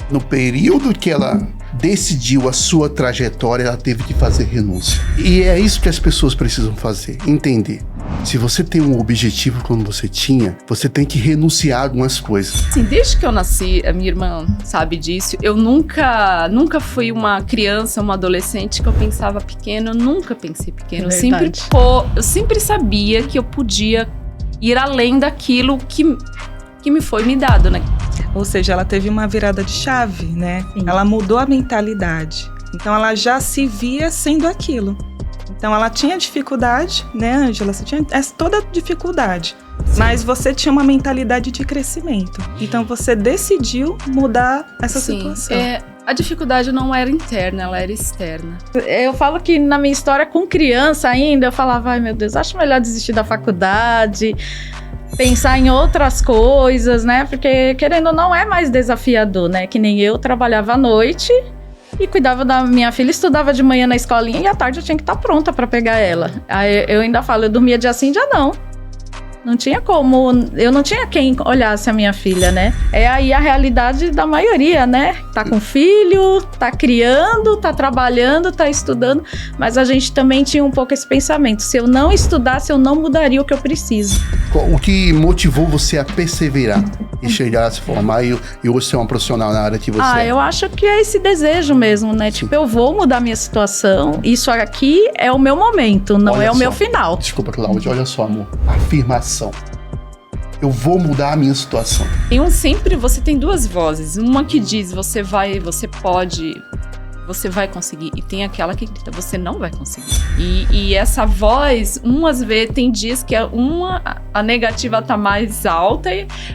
no período que ela decidiu a sua trajetória, ela teve que fazer renúncia. E é isso que as pessoas precisam fazer, entender. Se você tem um objetivo como você tinha, você tem que renunciar a algumas coisas. Sim, desde que eu nasci, a minha irmã sabe disso, eu nunca fui uma criança, uma adolescente que eu pensava pequeno, eu nunca pensei pequeno. Eu sempre sabia que eu podia ir além daquilo que me foi me dado, né? Ou seja, ela teve uma virada de chave, né? Sim. Ela mudou a mentalidade. Então, ela já se via sendo aquilo. Então, ela tinha dificuldade, né, Ângela? Você tinha toda dificuldade. Sim. Mas você tinha uma mentalidade de crescimento. Então, você decidiu mudar essa situação. A dificuldade não era interna, ela era externa. Eu falo que na minha história, com criança ainda, eu falava, ai meu Deus, acho melhor desistir da faculdade, pensar em outras coisas, né? Porque, querendo ou não, é mais desafiador, né? Que nem eu trabalhava à noite e cuidava da minha filha, estudava de manhã na escolinha e à tarde eu tinha que estar pronta para pegar ela. Aí eu ainda falo, eu dormia dia sim, dia não. Não tinha como, eu não tinha quem olhasse a minha filha, né? É aí a realidade da maioria, né? Tá com filho, tá criando, tá trabalhando, tá estudando, mas a gente também tinha um pouco esse pensamento. Se eu não estudasse, eu não mudaria o que eu preciso. O que motivou você a perseverar e chegar a se formar e hoje ser uma profissional na área que você é? Eu acho que é esse desejo mesmo, né? Tipo, eu vou mudar minha situação, isso aqui é o meu momento, não é o meu final. Desculpa, Cláudia, olha só, amor. Afirmação. Eu vou mudar a minha situação. Você tem duas vozes. Uma que diz, você pode, você vai conseguir. E tem aquela que grita, você não vai conseguir. E essa voz, tem dias que a negativa tá mais alta,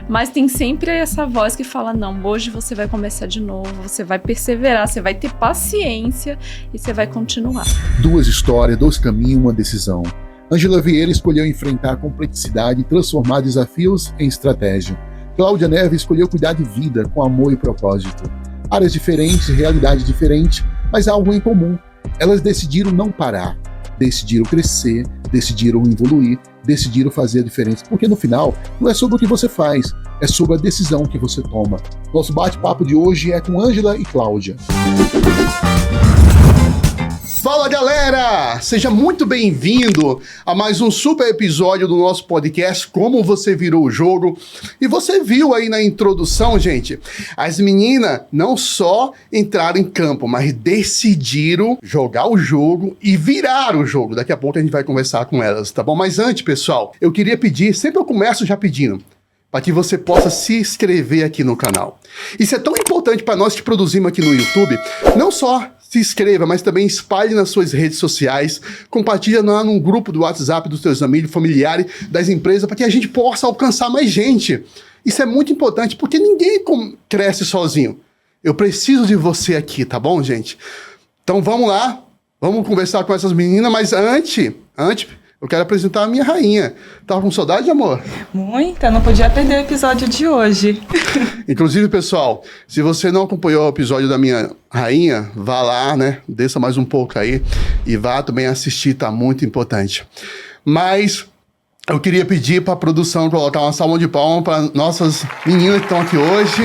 mas tem sempre essa voz que fala, não, hoje você vai começar de novo, você vai perseverar, você vai ter paciência e você vai continuar. Duas histórias, dois caminhos, uma decisão. Ângela Vieira escolheu enfrentar a complexidade e transformar desafios em estratégia. Cláudia Neves escolheu cuidar de vida com amor e propósito. Áreas diferentes, realidade diferente, mas algo em comum. Elas decidiram não parar, decidiram crescer, decidiram evoluir, decidiram fazer a diferença. Porque no final, não é sobre o que você faz, é sobre a decisão que você toma. Nosso bate-papo de hoje é com Ângela e Cláudia. Fala galera, seja muito bem-vindo a mais um super episódio do nosso podcast Como Você Virou o Jogo. E você viu aí na introdução, gente, as meninas não só entraram em campo, mas decidiram jogar o jogo e virar o jogo. Daqui a pouco a gente vai conversar com elas, tá bom? Mas antes, pessoal, eu queria pedir, sempre eu começo já pedindo, para que você possa se inscrever aqui no canal. Isso é tão importante para nós que produzimos aqui no YouTube, não só se inscreva, mas também espalhe nas suas redes sociais, compartilha lá num grupo do WhatsApp dos seus amigos, familiares, das empresas, para que a gente possa alcançar mais gente. Isso é muito importante, porque ninguém cresce sozinho. Eu preciso de você aqui, tá bom, gente? Então vamos lá, vamos conversar com essas meninas, mas antes, eu quero apresentar a minha rainha. Tava com saudade, amor? Muita, não podia perder o episódio de hoje. Inclusive, pessoal, se você não acompanhou o episódio da minha rainha, vá lá, né? Desça mais um pouco aí e vá também assistir, tá muito importante. Mas eu queria pedir para a produção colocar uma salva de palmas para nossas meninas que estão aqui hoje.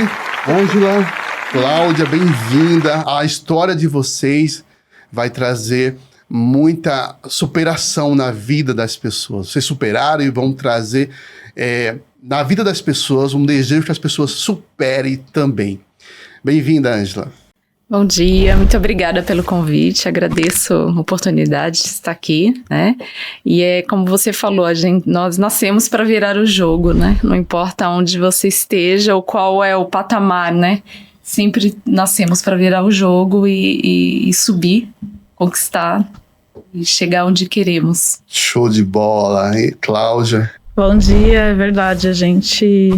Ângela, Cláudia, bem-vinda. A história de vocês vai trazer muita superação na vida das pessoas. Vocês superaram e vão trazer na vida das pessoas um desejo que as pessoas superem também. Bem-vinda, Ângela. Bom dia, muito obrigada pelo convite, agradeço a oportunidade de estar aqui, né? E como você falou, nós nascemos para virar o jogo, né? Não importa onde você esteja ou qual é o patamar, né? Sempre nascemos para virar o jogo e subir, conquistar e chegar onde queremos. Show de bola, hein, Cláudia? Bom dia, é verdade, a gente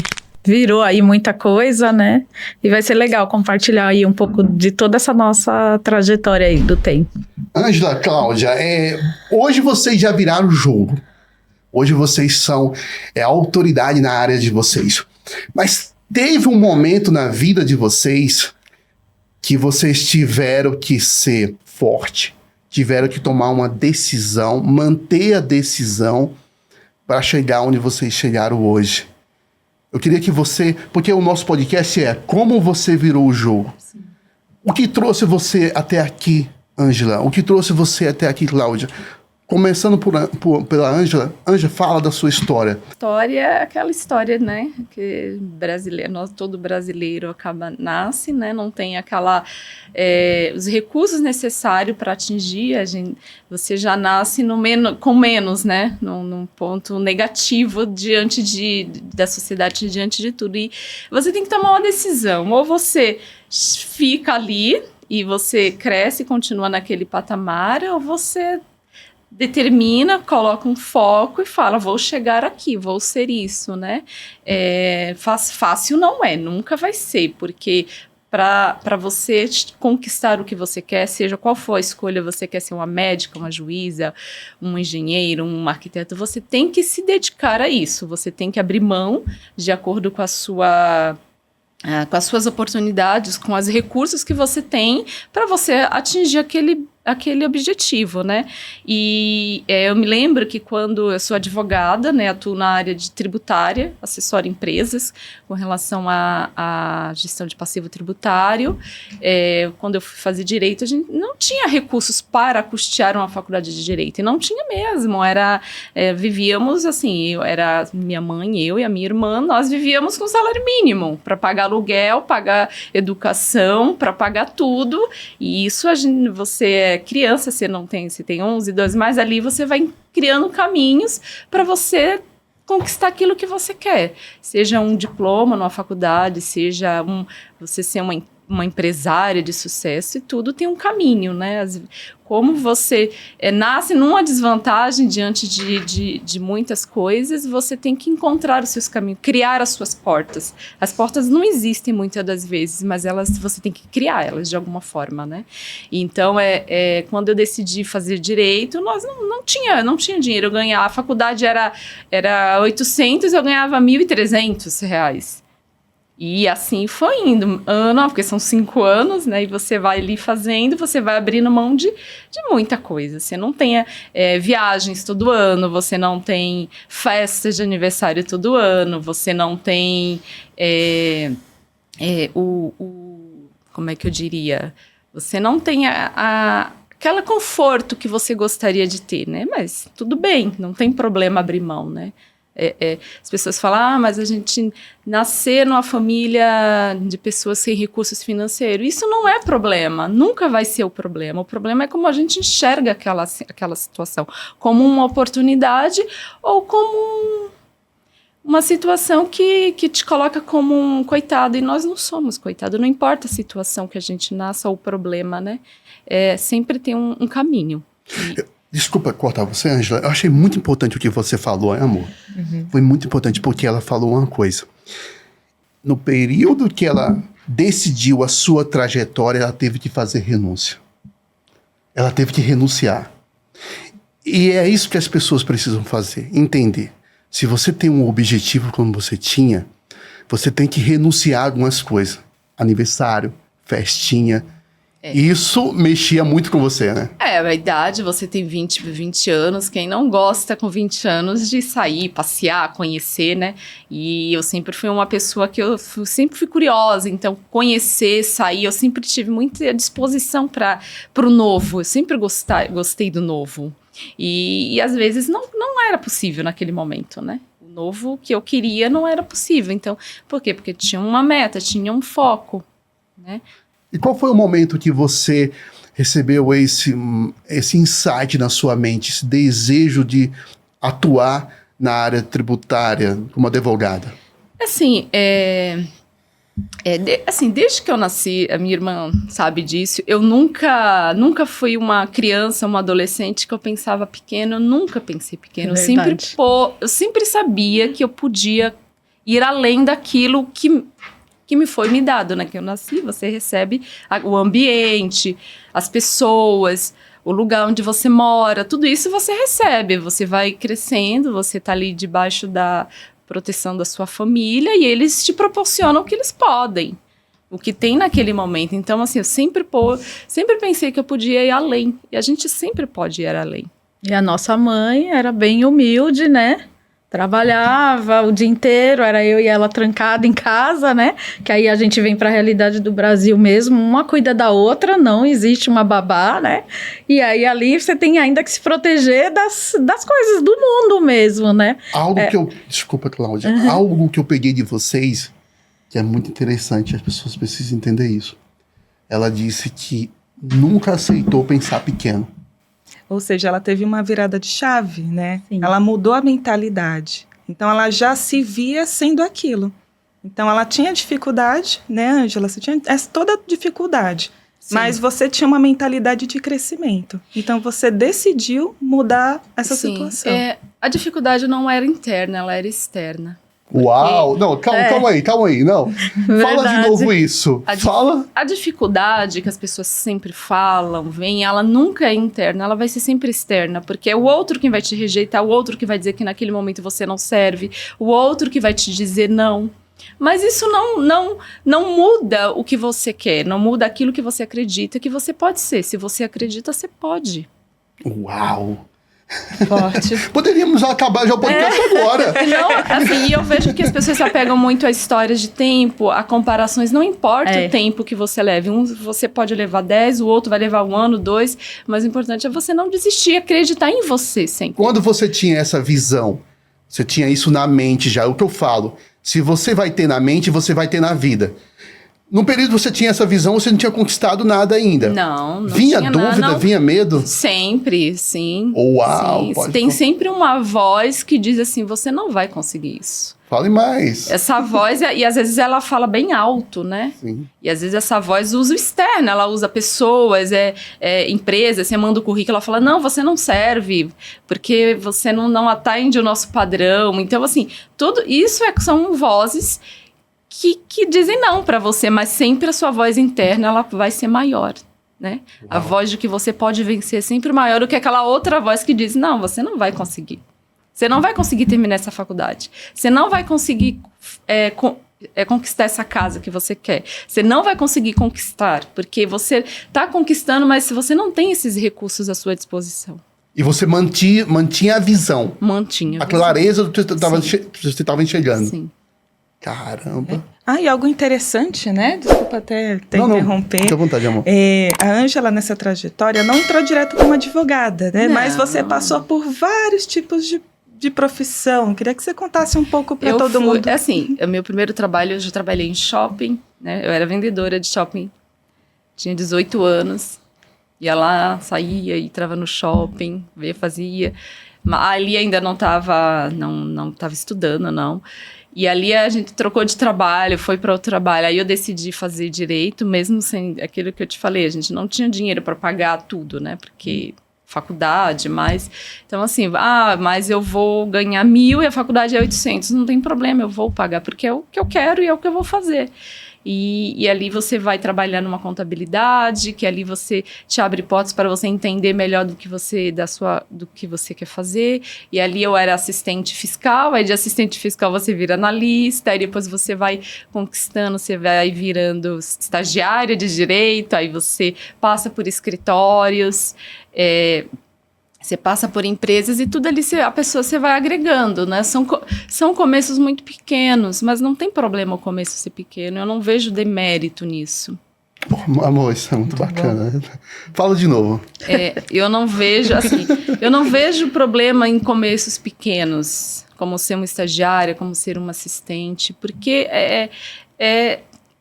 virou aí muita coisa, né? E vai ser legal compartilhar aí um pouco de toda essa nossa trajetória aí do tempo. Ângela, Cláudia, hoje vocês já viraram o jogo. Hoje vocês são a autoridade na área de vocês. Mas teve um momento na vida de vocês que vocês tiveram que ser forte, tiveram que tomar uma decisão, manter a decisão para chegar onde vocês chegaram hoje. Eu queria que você... Porque o nosso podcast é Como Você Virou o Jogo. Sim. O que trouxe você até aqui, Ângela? O que trouxe você até aqui, Cláudia? Começando pela Ângela. Ângela, fala da sua história. História é aquela história, né? Que todo brasileiro nasce, né? Não tem os recursos necessários para atingir. Você já nasce com menos, né? Num ponto negativo diante da sociedade, diante de tudo. E você tem que tomar uma decisão. Ou você fica ali e você cresce e continua naquele patamar, ou você determina, coloca um foco e fala, vou chegar aqui, vou ser isso, né? Fácil não é, nunca vai ser, porque para você conquistar o que você quer, seja qual for a escolha, você quer ser uma médica, uma juíza, um engenheiro, um arquiteto, você tem que se dedicar a isso, você tem que abrir mão de acordo com as suas oportunidades, com os recursos que você tem para você atingir aquele objetivo, né? E eu me lembro que quando eu sou advogada, né, atuo na área de tributária, assessoro empresas com relação à gestão de passivo tributário. Quando eu fui fazer direito, a gente não tinha recursos para custear uma faculdade de direito, e não tinha mesmo, vivíamos assim, era minha mãe, eu e a minha irmã, nós vivíamos com salário mínimo para pagar aluguel, pagar educação, para pagar tudo, e isso você é criança, você tem 11, 12, mas ali você vai criando caminhos para você conquistar aquilo que você quer, seja um diploma numa faculdade, seja você ser uma empresária de sucesso, e tudo tem um caminho, né? Como você nasce numa desvantagem diante de muitas coisas, você tem que encontrar os seus caminhos, criar as suas portas. As portas não existem muitas das vezes, mas você tem que criar elas de alguma forma, né? Então, quando eu decidi fazer direito, nós não tinha dinheiro. Eu ganhava, a faculdade era 800, eu ganhava R$1.300. E assim foi indo, porque são 5 anos, né? E você vai ali fazendo, você vai abrindo mão de muita coisa. Você não tem viagens todo ano, você não tem festas de aniversário todo ano, você não tem como é que eu diria? Você não tem aquele conforto que você gostaria de ter, né? Mas tudo bem, não tem problema abrir mão, né? As pessoas falam, mas a gente nascer numa família de pessoas sem recursos financeiros, isso não é problema, nunca vai ser o problema é como a gente enxerga aquela situação, como uma oportunidade ou como uma situação que te coloca como um coitado, e nós não somos coitado, não importa a situação que a gente nasça ou o problema, né? Sempre tem um caminho. Desculpa cortar você, Ângela. Eu achei muito importante o que você falou, amor? Uhum. Foi muito importante porque ela falou uma coisa. No período que ela decidiu a sua trajetória, ela teve que fazer renúncia. Ela teve que renunciar. E é isso que as pessoas precisam fazer, entender. Se você tem um objetivo como você tinha, você tem que renunciar a algumas coisas. Aniversário, festinha. Isso mexia muito com você, né? A idade, você tem 20 anos, quem não gosta com 20 anos de sair, passear, conhecer, né? E eu sempre fui uma pessoa que eu sempre fui curiosa, então conhecer, sair, eu sempre tive muita disposição para o novo, eu sempre gostei do novo. E às vezes não era possível naquele momento, né? O novo que eu queria não era possível, então, por quê? Porque tinha uma meta, tinha um foco, né? E qual foi o momento que você recebeu esse insight na sua mente, esse desejo de atuar na área tributária como advogada? Assim, desde que eu nasci, a minha irmã sabe disso, eu nunca fui uma criança, uma adolescente que eu pensava pequeno, eu nunca pensei pequeno. Eu sempre sabia que eu podia ir além daquilo que me foi me dado, né? Que eu nasci, você recebe o ambiente, as pessoas, o lugar onde você mora, tudo isso você recebe. Você vai crescendo, você tá ali debaixo da proteção da sua família e eles te proporcionam o que eles podem, o que tem naquele momento. Então, assim, eu sempre pensei que eu podia ir além. E a gente sempre pode ir além. E a nossa mãe era bem humilde, né? Trabalhava o dia inteiro, era eu e ela trancada em casa, né? Que aí a gente vem para a realidade do Brasil mesmo, uma cuida da outra, não existe uma babá, né? E aí ali você tem ainda que se proteger das coisas do mundo mesmo, né? Desculpa, Cláudia. Algo que eu peguei de vocês, que é muito interessante, as pessoas precisam entender isso. Ela disse que nunca aceitou pensar pequeno. Ou seja, ela teve uma virada de chave, né? Sim. Ela mudou a mentalidade. Então, ela já se via sendo aquilo. Então, ela tinha dificuldade, né, Ângela? Você tinha toda dificuldade. Sim. Mas você tinha uma mentalidade de crescimento. Então, você decidiu mudar essa Sim, situação. a dificuldade não era interna, ela era externa. Uau! Não, calma aí. Não. Fala de novo isso. Fala. A dificuldade que as pessoas sempre falam, ela nunca é interna, ela vai ser sempre externa, porque é o outro quem vai te rejeitar, o outro que vai dizer que naquele momento você não serve, o outro que vai te dizer não. Mas isso não muda o que você quer, não muda aquilo que você acredita que você pode ser. Se você acredita, você pode. Uau! Forte. Poderíamos acabar já o podcast agora. Não, assim, eu vejo que as pessoas se apegam muito a histórias de tempo, a comparações. Não importa o tempo que você leve. Você pode levar 10, o outro vai levar 1 ano, 2. Mas o importante é você não desistir, acreditar em você sempre. Quando você tinha essa visão, você tinha isso na mente já, é o que eu falo. Se você vai ter na mente, você vai ter na vida. No período que você tinha essa visão, você não tinha conquistado nada ainda. Não vinha tinha dúvida, nada, não. Vinha medo? Sempre, sim. Uau! Sim. Tem sempre uma voz que diz assim, você não vai conseguir isso. Fale mais. Essa voz, e às vezes ela fala bem alto, né? Sim. E às vezes essa voz usa o externo, ela usa pessoas, empresas, você manda o currículo, ela fala, não, você não serve, porque você não atende o nosso padrão. Então, assim, tudo isso são vozes que dizem não para você, mas sempre a sua voz interna, ela vai ser maior, né? Uau. A voz de que você pode vencer é sempre maior do que aquela outra voz que diz, não, você não vai conseguir. Você não vai conseguir terminar essa faculdade. Você não vai conseguir conquistar essa casa que você quer. Você não vai conseguir conquistar, porque você está conquistando, mas você não tem esses recursos à sua disposição. E você mantinha a visão. Mantinha. A clareza do que você estava enxergando. Sim. Caramba. E algo interessante, né? Desculpa até interromper. Fique à vontade, amor. A Ângela, nessa trajetória, não entrou direto como advogada, né? Não. Mas você passou por vários tipos de profissão. Queria que você contasse um pouco para todo mundo. Assim, o meu primeiro trabalho, eu já trabalhei em shopping, né? Eu era vendedora de shopping. Tinha 18 anos. Ia lá, saía, entrava no shopping, fazia. Ali ainda não estava estudando, não. E ali a gente trocou de trabalho, foi para outro trabalho. Aí eu decidi fazer direito, mesmo sem aquilo que eu te falei. A gente não tinha dinheiro para pagar tudo, né? Porque faculdade, mas... Então, assim, mas eu vou ganhar 1.000 e a faculdade é 800. Não tem problema, eu vou pagar, porque é o que eu quero e é o que eu vou fazer. E ali você vai trabalhar numa contabilidade, que ali você te abre portas para você entender melhor do que você quer fazer. E ali eu era assistente fiscal, aí de assistente fiscal você vira analista, aí depois você vai conquistando, você vai virando estagiária de direito, aí você passa por escritórios, você passa por empresas e tudo ali a pessoa você vai agregando, né? São começos muito pequenos, mas não tem problema o começo ser pequeno. Eu não vejo demérito nisso. Amor, isso é muito bacana. Bom. Fala de novo. Eu não vejo problema em começos pequenos, como ser uma estagiária, como ser uma assistente, porque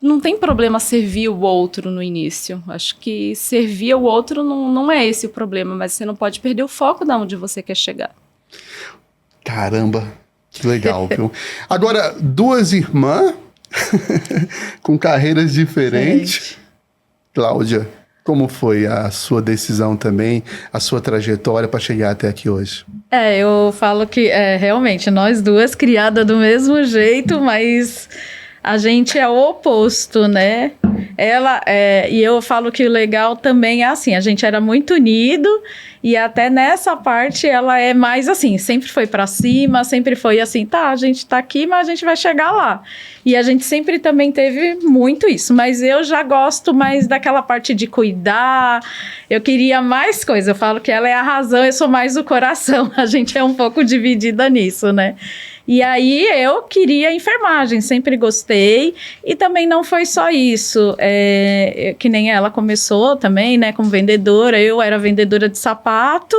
não tem problema servir o outro no início. Acho que servir o outro não é esse o problema, mas você não pode perder o foco de onde você quer chegar. Caramba, que legal, viu? Agora, 2 irmãs com carreiras diferentes. Cláudia, como foi a sua decisão também, a sua trajetória para chegar até aqui hoje? Eu falo que realmente nós duas criadas do mesmo jeito, mas A gente é o oposto, né? E eu falo que o legal também é assim, a gente era muito unido e até nessa parte ela é mais assim, sempre foi pra cima, sempre foi assim, tá, a gente tá aqui, mas a gente vai chegar lá. E a gente sempre também teve muito isso, mas eu já gosto mais daquela parte de cuidar, eu queria mais coisa, eu falo que ela é a razão, eu sou mais o coração, a gente é um pouco dividida nisso, né? E aí eu queria enfermagem, sempre gostei. E também não foi só isso, que nem ela começou também, né, como vendedora. Eu era vendedora de sapato.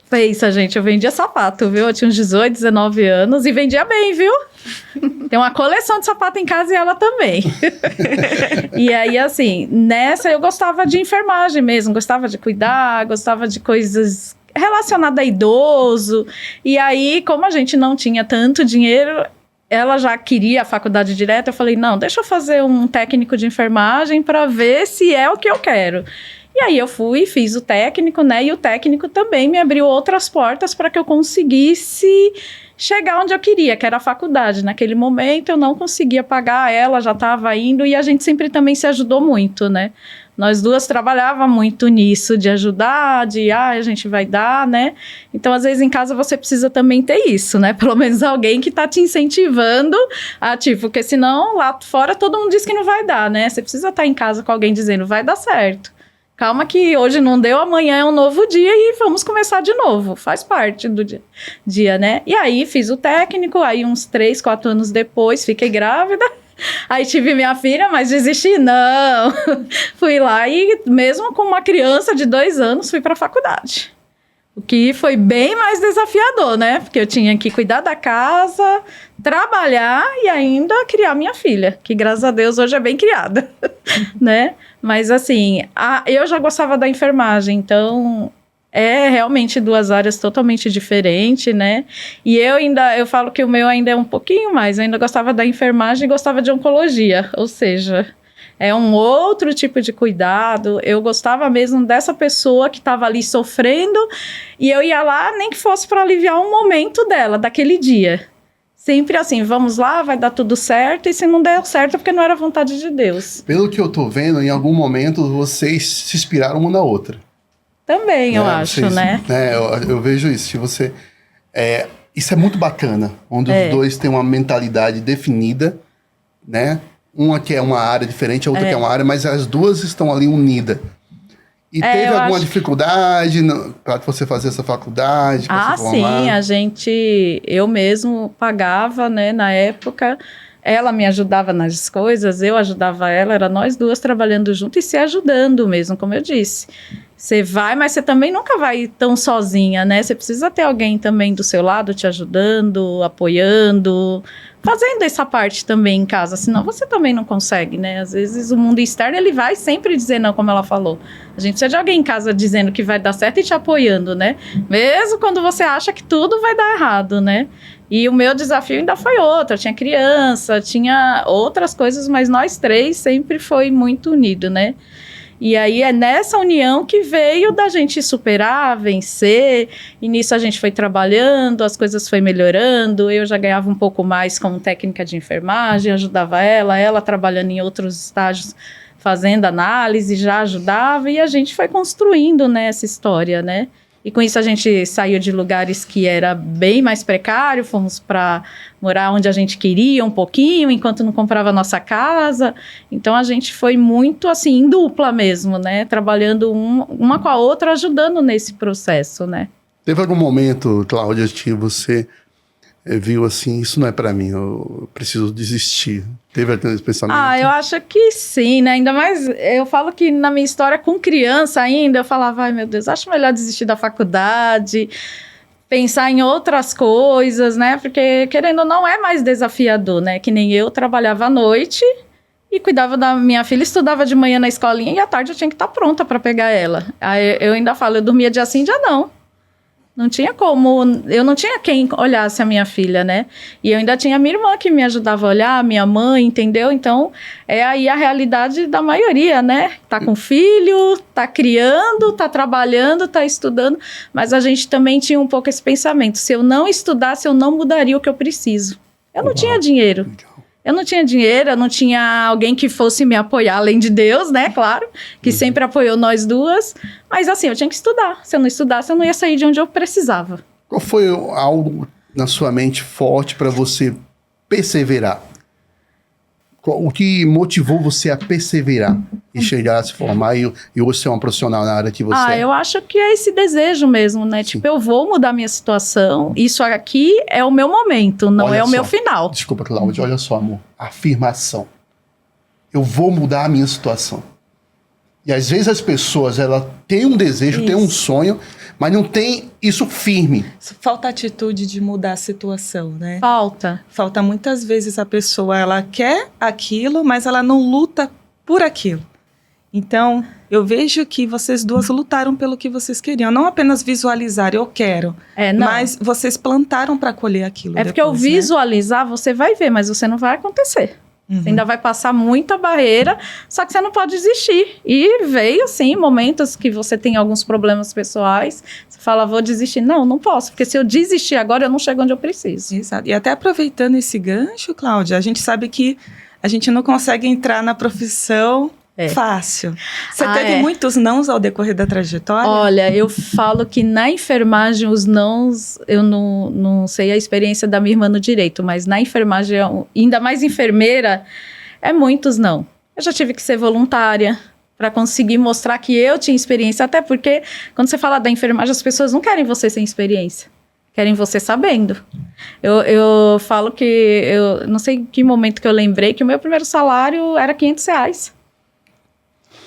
Pensa, gente, eu vendia sapato, viu? Eu tinha uns 18, 19 anos e vendia bem, viu? Tem uma coleção de sapato em casa e ela também. E aí, assim, nessa eu gostava de enfermagem mesmo, gostava de cuidar, gostava de coisas relacionada a idoso, e aí, como a gente não tinha tanto dinheiro, ela já queria a faculdade direta, eu falei, não, deixa eu fazer um técnico de enfermagem para ver se é o que eu quero. E aí eu fui e fiz o técnico, né, e o técnico também me abriu outras portas para que eu conseguisse chegar onde eu queria, que era a faculdade. Naquele momento eu não conseguia pagar, ela já estava indo, e a gente sempre também se ajudou muito, né. Nós duas trabalhávamos muito nisso, de ajudar, a gente vai dar, né? Então, às vezes, em casa você precisa também ter isso, né? Pelo menos alguém que tá te incentivando a, tipo, porque senão lá fora todo mundo diz que não vai dar, né? Você precisa estar em casa com alguém dizendo, vai dar certo. Calma que hoje não deu, amanhã é um novo dia e vamos começar de novo. Faz parte do dia, né? E aí, fiz o técnico, aí uns 3, 4 anos depois, fiquei grávida. Aí tive minha filha, mas desisti, não. Fui lá e mesmo com uma criança de 2 anos, fui para a faculdade. O que foi bem mais desafiador, né? Porque eu tinha que cuidar da casa, trabalhar e ainda criar minha filha, que graças a Deus hoje é bem criada, né? Mas assim, eu já gostava da enfermagem, então é realmente 2 áreas totalmente diferentes, né? E eu falo que o meu ainda é um pouquinho mais, eu ainda gostava da enfermagem e gostava de oncologia, ou seja, é um outro tipo de cuidado. Eu gostava mesmo dessa pessoa que estava ali sofrendo e eu ia lá nem que fosse para aliviar um momento dela, daquele dia. Sempre assim, vamos lá, vai dar tudo certo, e se não der certo é porque não era vontade de Deus. Pelo que eu tô vendo, em algum momento vocês se inspiraram uma na outra. Também, eu acho, vocês, né? Eu vejo isso. Se você, isso é muito bacana, onde os dois têm uma mentalidade definida, né? Uma que é uma área diferente, a outra que é uma área, mas as duas estão ali unidas. E teve alguma dificuldade para você fazer essa faculdade? Sim, eu mesmo pagava, né, na época. Ela me ajudava nas coisas, eu ajudava ela, era nós duas trabalhando junto e se ajudando mesmo, como eu disse. Você vai, mas você também nunca vai tão sozinha, né? Você precisa ter alguém também do seu lado te ajudando, apoiando, fazendo essa parte também em casa, senão você também não consegue, né? Às vezes o mundo externo, ele vai sempre dizer não, como ela falou. A gente precisa de alguém em casa dizendo que vai dar certo e te apoiando, né? Mesmo quando você acha que tudo vai dar errado, né? E o meu desafio ainda foi outro, tinha criança, tinha outras coisas, mas nós três sempre foi muito unido, né? E aí é nessa união que veio da gente superar, vencer, e nisso a gente foi trabalhando, as coisas foi melhorando, eu já ganhava um pouco mais como técnica de enfermagem, ajudava ela trabalhando em outros estágios, fazendo análise, já ajudava, e a gente foi construindo, né, essa história, né? E com isso a gente saiu de lugares que era bem mais precário, fomos para morar onde a gente queria um pouquinho, enquanto não comprava a nossa casa. Então a gente foi muito assim, em dupla mesmo, né? Trabalhando uma com a outra, ajudando nesse processo, né? Teve algum momento, Cláudia, que você viu assim, isso não é para mim, eu preciso desistir? Teve aquele pensamento? Eu acho que sim, né? Ainda mais, eu falo que na minha história com criança ainda, eu falava, ai meu Deus, acho melhor desistir da faculdade, pensar em outras coisas, né? Porque, querendo ou não, é mais desafiador, né? Que nem eu trabalhava à noite e cuidava da minha filha, estudava de manhã na escolinha e à tarde eu tinha que estar pronta para pegar ela. Aí eu ainda falo, eu dormia dia sim, dia não. Não tinha como, eu não tinha quem olhasse a minha filha, né? E eu ainda tinha minha irmã que me ajudava a olhar, minha mãe, entendeu? Então, é aí a realidade da maioria, né? Tá com filho, tá criando, tá trabalhando, tá estudando, mas a gente também tinha um pouco esse pensamento, se eu não estudasse, eu não mudaria o que eu preciso. Eu não tinha dinheiro. Eu não tinha dinheiro, eu não tinha alguém que fosse me apoiar, além de Deus, né? Claro, que sempre apoiou nós duas. Mas assim, eu tinha que estudar. Se eu não estudasse, eu não ia sair de onde eu precisava. Qual foi algo na sua mente forte para você perseverar? O que motivou você a perseverar e chegar a se formar e hoje ser uma profissional na área que você é? Eu acho que é esse desejo mesmo, né? Sim. Tipo, eu vou mudar minha situação. Isso aqui é o meu momento, não Olha é o meu só. final. Desculpa, Cláudia, olha só, amor. Afirmação. Eu vou mudar a minha situação. E às vezes as pessoas, ela tem um desejo, tem um sonho, mas não tem isso firme. Falta atitude de mudar a situação, né? Falta Muitas vezes a pessoa, ela quer aquilo, mas ela não luta por aquilo. Então, eu vejo que vocês duas lutaram pelo que vocês queriam. Não apenas visualizar, eu quero. Não. Mas vocês plantaram para colher aquilo. É porque eu depois, né? visualizar, você vai ver, mas você não vai acontecer. Você ainda vai passar muita barreira, só que você não pode desistir. E veio, assim, momentos que você tem alguns problemas pessoais, você fala, vou desistir. Não posso, porque se eu desistir agora, eu não chego onde eu preciso. Exato. E até aproveitando esse gancho, Cláudia, a gente sabe que a gente não consegue entrar na profissão fácil. Você teve muitos nãos ao decorrer da trajetória? Olha, eu falo que na enfermagem os nãos, eu não sei a experiência da minha irmã no direito, mas na enfermagem, ainda mais enfermeira, é muitos não. Eu já tive que ser voluntária para conseguir mostrar que eu tinha experiência, até porque quando você fala da enfermagem, as pessoas não querem você sem experiência. Querem você sabendo. Eu falo que, eu não sei em que momento que eu lembrei, que o meu primeiro salário era R$500.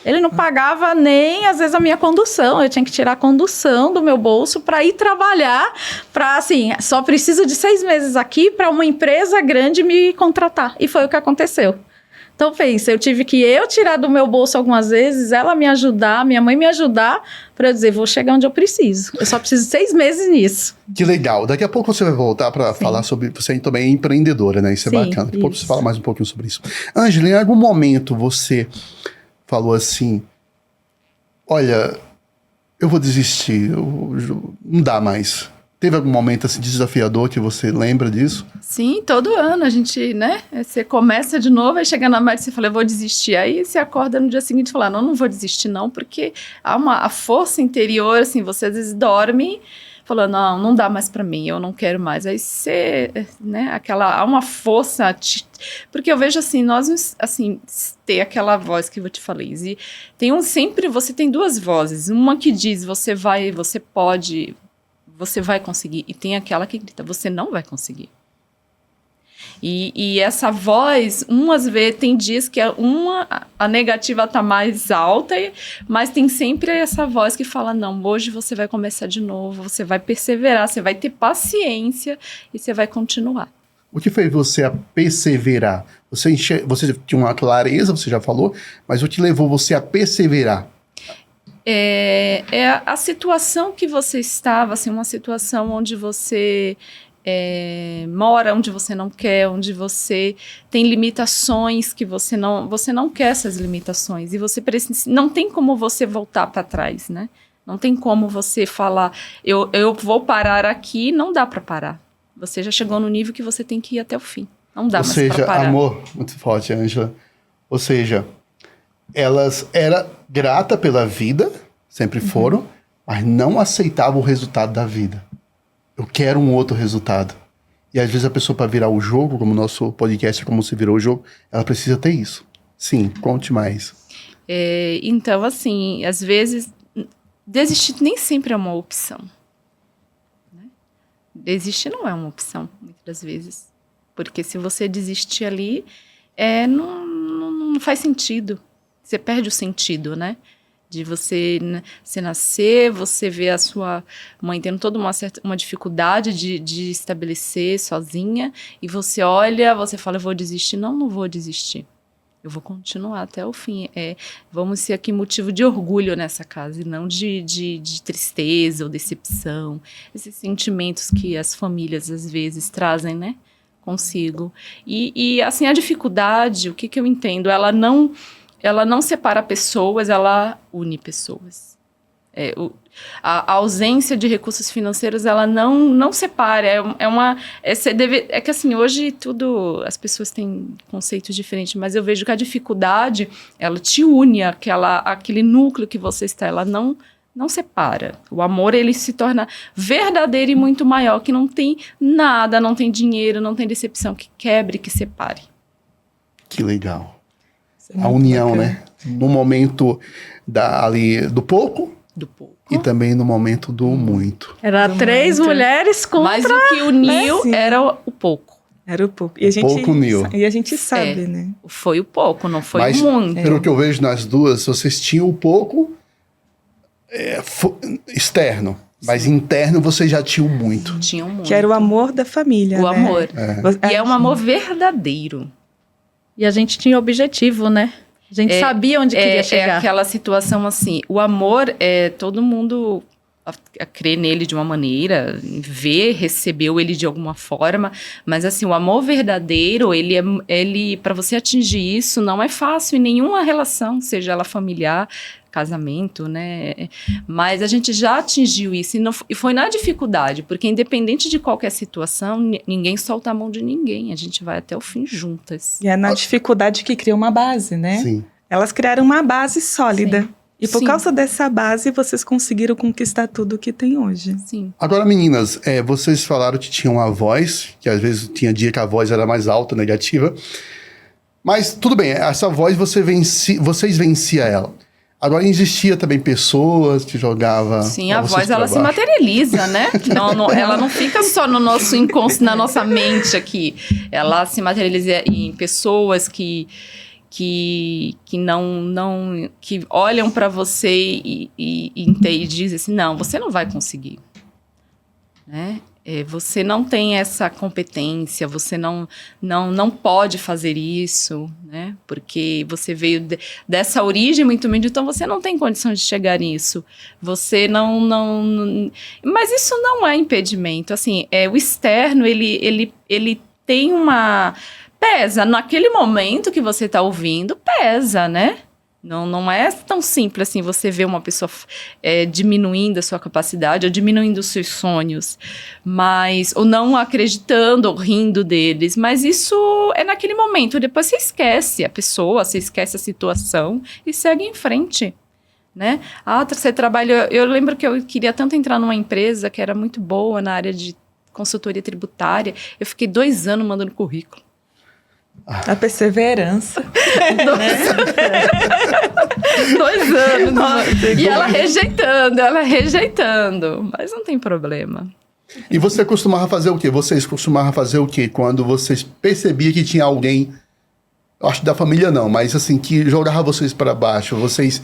Ele não pagava nem, às vezes, a minha condução. Eu tinha que tirar a condução do meu bolso para ir trabalhar. Para, assim, só preciso de 6 meses aqui para uma empresa grande me contratar. E foi o que aconteceu. Então, pensa, eu tive que tirar do meu bolso algumas vezes, ela me ajudar, minha mãe me ajudar, para eu dizer, vou chegar onde eu preciso. Eu só preciso de 6 meses nisso. Que legal. Daqui a pouco você vai voltar para falar sobre... Você também é empreendedora, né? Isso é bacana. Daqui a pouco você fala mais um pouquinho sobre isso. Ângela, em algum momento você falou assim, olha, eu vou desistir, não dá mais. Teve algum momento assim desafiador que você lembra disso? Sim, todo ano a gente, né? Você começa de novo, aí chega na média e você fala, eu vou desistir. Aí você acorda no dia seguinte e fala, não vou desistir não, porque há a força interior, assim, você às vezes dorme falando, não dá mais pra mim, eu não quero mais. Aí você, né, há uma força, porque eu vejo assim, nós, assim, tem aquela voz que eu te falei, e você tem 2 vozes, uma que diz, você pode, você vai conseguir, e tem aquela que grita, você não vai conseguir. E essa voz, umas vezes, tem dias que a negativa tá mais alta, mas tem sempre essa voz que fala, não, hoje você vai começar de novo, você vai perseverar, você vai ter paciência e você vai continuar. O que fez você a perseverar? Você tinha uma clareza, você já falou, mas o que levou você a perseverar? É a situação que você estava, assim, uma situação onde você mora, onde você não quer, onde você tem limitações que você não quer essas limitações, e você não tem como você voltar para trás, né? Não tem como você falar, eu vou parar aqui, não dá para parar. Você já chegou no nível que você tem que ir até o fim. Não dá mais para parar. Amor, muito forte, Ângela. Ou seja, elas eram gratas pela vida, sempre foram, mas não aceitavam o resultado da vida. Eu quero um outro resultado. E às vezes a pessoa, para virar o jogo, como o nosso podcast, como se virou o jogo, ela precisa ter isso. Sim, conte mais. Então, assim, às vezes, desistir nem sempre é uma opção. Né? Desistir não é uma opção, muitas das vezes. Porque se você desistir ali, não faz sentido. Você perde o sentido, né? De você nascer, você vê a sua mãe tendo toda uma dificuldade de estabelecer sozinha, e você olha, você fala, eu vou desistir. Não vou desistir. Eu vou continuar até o fim. Vamos ser aqui motivo de orgulho nessa casa, e não de tristeza ou decepção. Esses sentimentos que as famílias, às vezes, trazem, né, consigo. E assim, a dificuldade, o que eu entendo, ela não separa pessoas, ela une pessoas. A ausência de recursos financeiros, ela não separa. É que assim, hoje as pessoas têm conceitos diferentes, mas eu vejo que a dificuldade, ela te une aquele núcleo que você está, ela não separa. O amor, ele se torna verdadeiro e muito maior, que não tem nada, não tem dinheiro, não tem decepção que quebre, que separe. Que legal. A união, bacana. né? No momento ali do pouco e também no momento do muito. Era 3 mulheres contra... Mas o que uniu Sim. era o pouco. Era o pouco. E a gente, pouco uniu. E a gente sabe, né? Foi o pouco, não foi Mas, o muito. pelo que eu vejo nas duas, vocês tinham o pouco externo, mas interno vocês já tinham muito. Tinham muito. Que era o amor da família, O né? amor. É. E é um amor verdadeiro. E a gente tinha objetivo, né? A gente sabia onde queria É chegar. aquela situação assim, o amor, todo mundo crê nele de uma maneira, recebeu ele de alguma forma, mas assim, o amor verdadeiro, ele para você atingir isso, não é fácil em nenhuma relação, seja ela familiar, casamento, né? Mas a gente já atingiu isso e foi na dificuldade, porque independente de qualquer situação, ninguém solta a mão de ninguém, a gente vai até o fim juntas. E é na dificuldade que cria uma base, né? Sim. Elas criaram uma base sólida. Sim. E por Sim. causa dessa base, vocês conseguiram conquistar tudo que tem hoje. Sim. Agora, meninas, vocês falaram que tinham uma voz, que às vezes tinha dia que a voz era mais alta, negativa. Mas tudo bem, essa voz vocês venciam ela. Agora, existia também pessoas que jogavam. Sim, a voz ela se materializa, né? Ela não fica só no nosso inconsciente, na nossa mente aqui. Ela se materializa em pessoas que olham para você e dizem assim, não, você não vai conseguir, né? Você não tem essa competência, você não pode fazer isso, né? Porque você veio dessa origem muito humilde, então você não tem condição de chegar nisso. Você não... Mas isso não é impedimento, assim, o externo, ele tem uma... Pesa, naquele momento que você está ouvindo, pesa, né? Não é tão simples assim você ver uma pessoa diminuindo a sua capacidade ou diminuindo os seus sonhos, ou não acreditando ou rindo deles, mas isso é naquele momento, depois você esquece a pessoa, você esquece a situação e segue em frente, né? Você trabalha, eu lembro que eu queria tanto entrar numa empresa que era muito boa na área de consultoria tributária, eu fiquei 2 anos mandando currículo. A perseverança. 2 anos. E ela rejeitando. Mas não tem problema. E você costumava fazer o quê? Vocês costumavam fazer o quê? Quando vocês percebiam que tinha alguém, acho que da família não, mas assim, que jogava vocês para baixo, vocês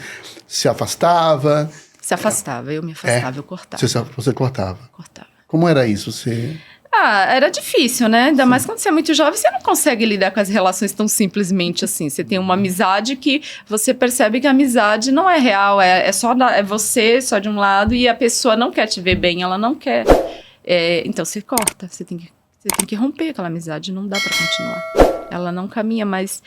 se afastavam? Se afastava, eu me afastava, eu cortava. Você cortava? Cortava. Como era isso? Você... Era difícil, né? Ainda mais quando você é muito jovem, você não consegue lidar com as relações tão simplesmente assim. Você tem uma amizade que você percebe que a amizade não é real, é você só de um lado e a pessoa não quer te ver bem, ela não quer. Então você corta, você tem que romper aquela amizade, não dá pra continuar. Ela não caminha, mas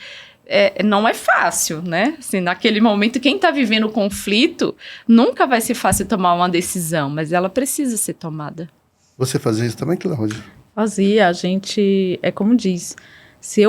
não é fácil, né? Assim, naquele momento, quem tá vivendo o conflito, nunca vai ser fácil tomar uma decisão, mas ela precisa ser tomada. Você fazia isso também, Cláudia? Fazia, a gente, como diz, se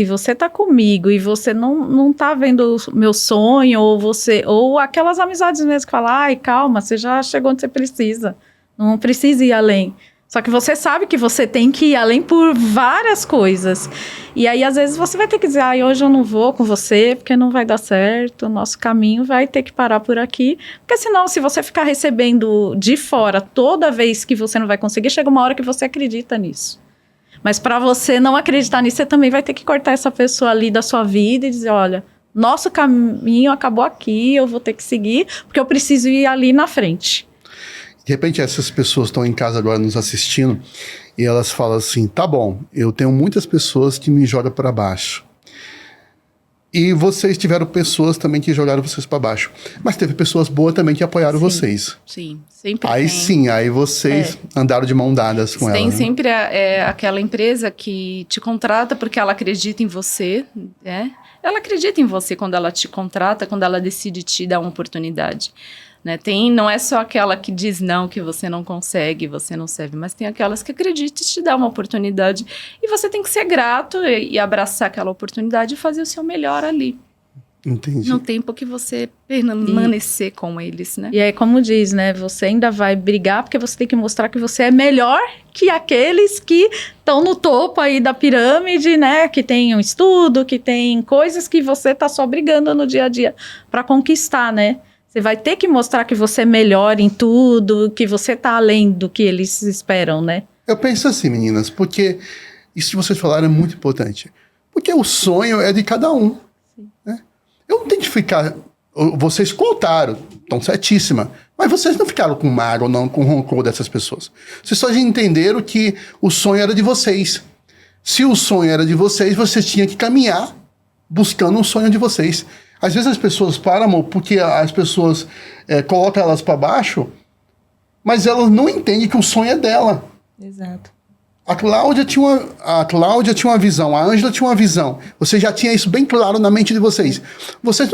você tá comigo e você não tá vendo o meu sonho, ou aquelas amizades mesmo que falam, ai, calma, você já chegou onde você precisa, não precisa ir além. Só que você sabe que você tem que ir além por várias coisas. E aí, às vezes, você vai ter que dizer, hoje eu não vou com você, porque não vai dar certo, o nosso caminho vai ter que parar por aqui. Porque senão, se você ficar recebendo de fora toda vez que você não vai conseguir, chega uma hora que você acredita nisso. Mas para você não acreditar nisso, você também vai ter que cortar essa pessoa ali da sua vida e dizer, olha, nosso caminho acabou aqui, eu vou ter que seguir, porque eu preciso ir ali na frente. De repente, essas pessoas estão em casa agora nos assistindo e elas falam assim, tá bom, eu tenho muitas pessoas que me jogam para baixo. E vocês tiveram pessoas também que jogaram vocês para baixo. Mas teve pessoas boas também que apoiaram vocês. Sim, sempre aí tem. Sim, aí vocês andaram de mão dadas com ela. Tem né? sempre aquela empresa que te contrata porque ela acredita em você, né? Ela acredita em você quando ela te contrata, quando ela decide te dar uma oportunidade. Né? Não é só aquela que diz não, que você não consegue, você não serve, mas tem aquelas que acreditam e te dão uma oportunidade. E você tem que ser grato e abraçar aquela oportunidade e fazer o seu melhor ali. Entendi. No tempo que você permanecer com eles, né? E aí, como diz, né? Você ainda vai brigar porque você tem que mostrar que você é melhor que aqueles que estão no topo aí da pirâmide, né? Que tem um estudo, que tem coisas que você tá só brigando no dia a dia para conquistar, né? Você vai ter que mostrar que você é melhor em tudo, que você tá além do que eles esperam, né? Eu penso assim, meninas, porque isso que vocês falaram é muito importante. Porque o sonho é de cada um. Né? Eu não tenho que ficar... Vocês contaram, estão certíssima. Mas vocês não ficaram com mágoa ou não, com rancor dessas pessoas. Vocês só entenderam que o sonho era de vocês. Se o sonho era de vocês tinham que caminhar buscando um sonho de vocês. Às vezes as pessoas param, amor, porque as pessoas colocam elas para baixo, mas elas não entendem que o sonho é dela. Exato. A Cláudia tinha uma visão, a Ângela tinha uma visão. Você já tinha isso bem claro na mente de vocês. Vocês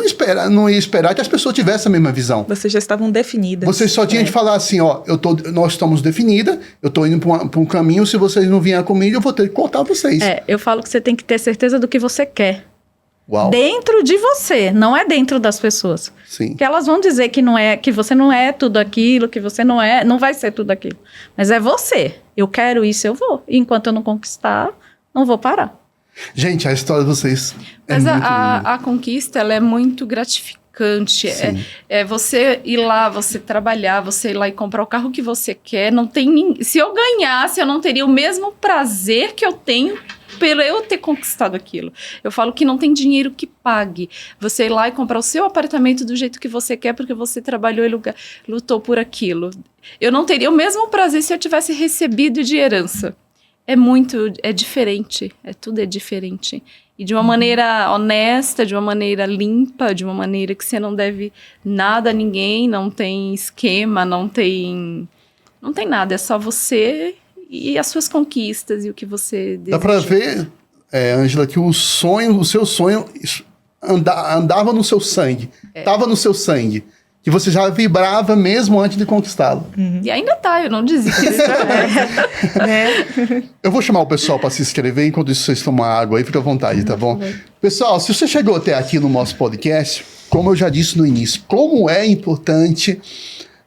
não iam esperar que as pessoas tivessem a mesma visão. Vocês já estavam definidas. Vocês só tinham de falar assim, ó, nós estamos definidas, eu estou indo para um caminho, se vocês não vierem comigo, eu vou ter que cortar vocês. Eu falo que você tem que ter certeza do que você quer. Uau. Dentro de você, não é dentro das pessoas. Sim. Que elas vão dizer que você não é tudo aquilo, que você não vai ser tudo aquilo. Mas é você. Eu quero isso, eu vou. E enquanto eu não conquistar, não vou parar. Gente, a história de vocês Mas muito linda. a conquista, ela é muito gratificante. É você ir lá, você trabalhar, você ir lá e comprar o carro que você quer. Não tem Se eu ganhasse, eu não teria o mesmo prazer que eu tenho pelo eu ter conquistado aquilo. Eu falo que não tem dinheiro que pague. Você ir lá e comprar o seu apartamento do jeito que você quer, porque você trabalhou e lutou por aquilo. Eu não teria o mesmo prazer se eu tivesse recebido de herança. É diferente. Tudo é diferente. E de uma maneira honesta, de uma maneira limpa, de uma maneira que você não deve nada a ninguém, não tem esquema, não tem nada. É só você e as suas conquistas e o que você deseja. Dá pra ver, Ângela, que o seu sonho andava no seu sangue. Tava no seu sangue. Que você já vibrava mesmo antes de conquistá-lo. Uhum. E ainda tá, eu não desisto. Eu vou chamar o pessoal para se inscrever, enquanto isso vocês tomam água aí, fica à vontade, tá bom? Pessoal, se você chegou até aqui no nosso podcast, como eu já disse no início, como é importante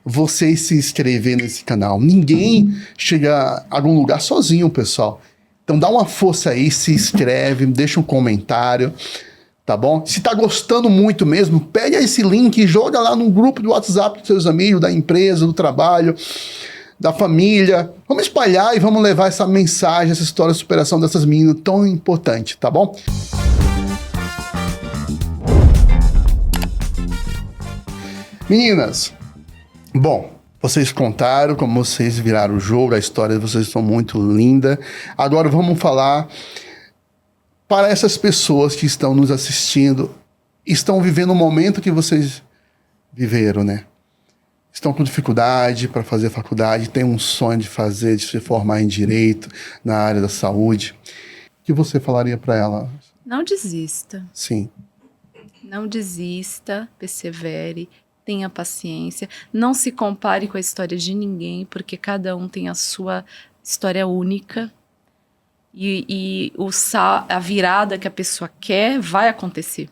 você se inscrever nesse canal. Ninguém chega a algum lugar sozinho, pessoal. Então dá uma força aí, se inscreve, deixa um comentário. Tá bom? Se tá gostando muito mesmo, pega esse link e joga lá no grupo do WhatsApp dos seus amigos, da empresa, do trabalho, da família. Vamos espalhar e vamos levar essa mensagem, essa história de superação dessas meninas tão importante, tá bom? Meninas, bom, vocês contaram como vocês viraram o jogo, a história de vocês são muito linda. Agora vamos falar para essas pessoas que estão nos assistindo, estão vivendo o momento que vocês viveram, né? Estão com dificuldade para fazer faculdade, têm um sonho de se formar em direito, na área da saúde. O que você falaria para ela? Não desista. Sim. Não desista, persevere, tenha paciência. Não se compare com a história de ninguém, porque cada um tem a sua história única. E a virada que a pessoa quer vai acontecer.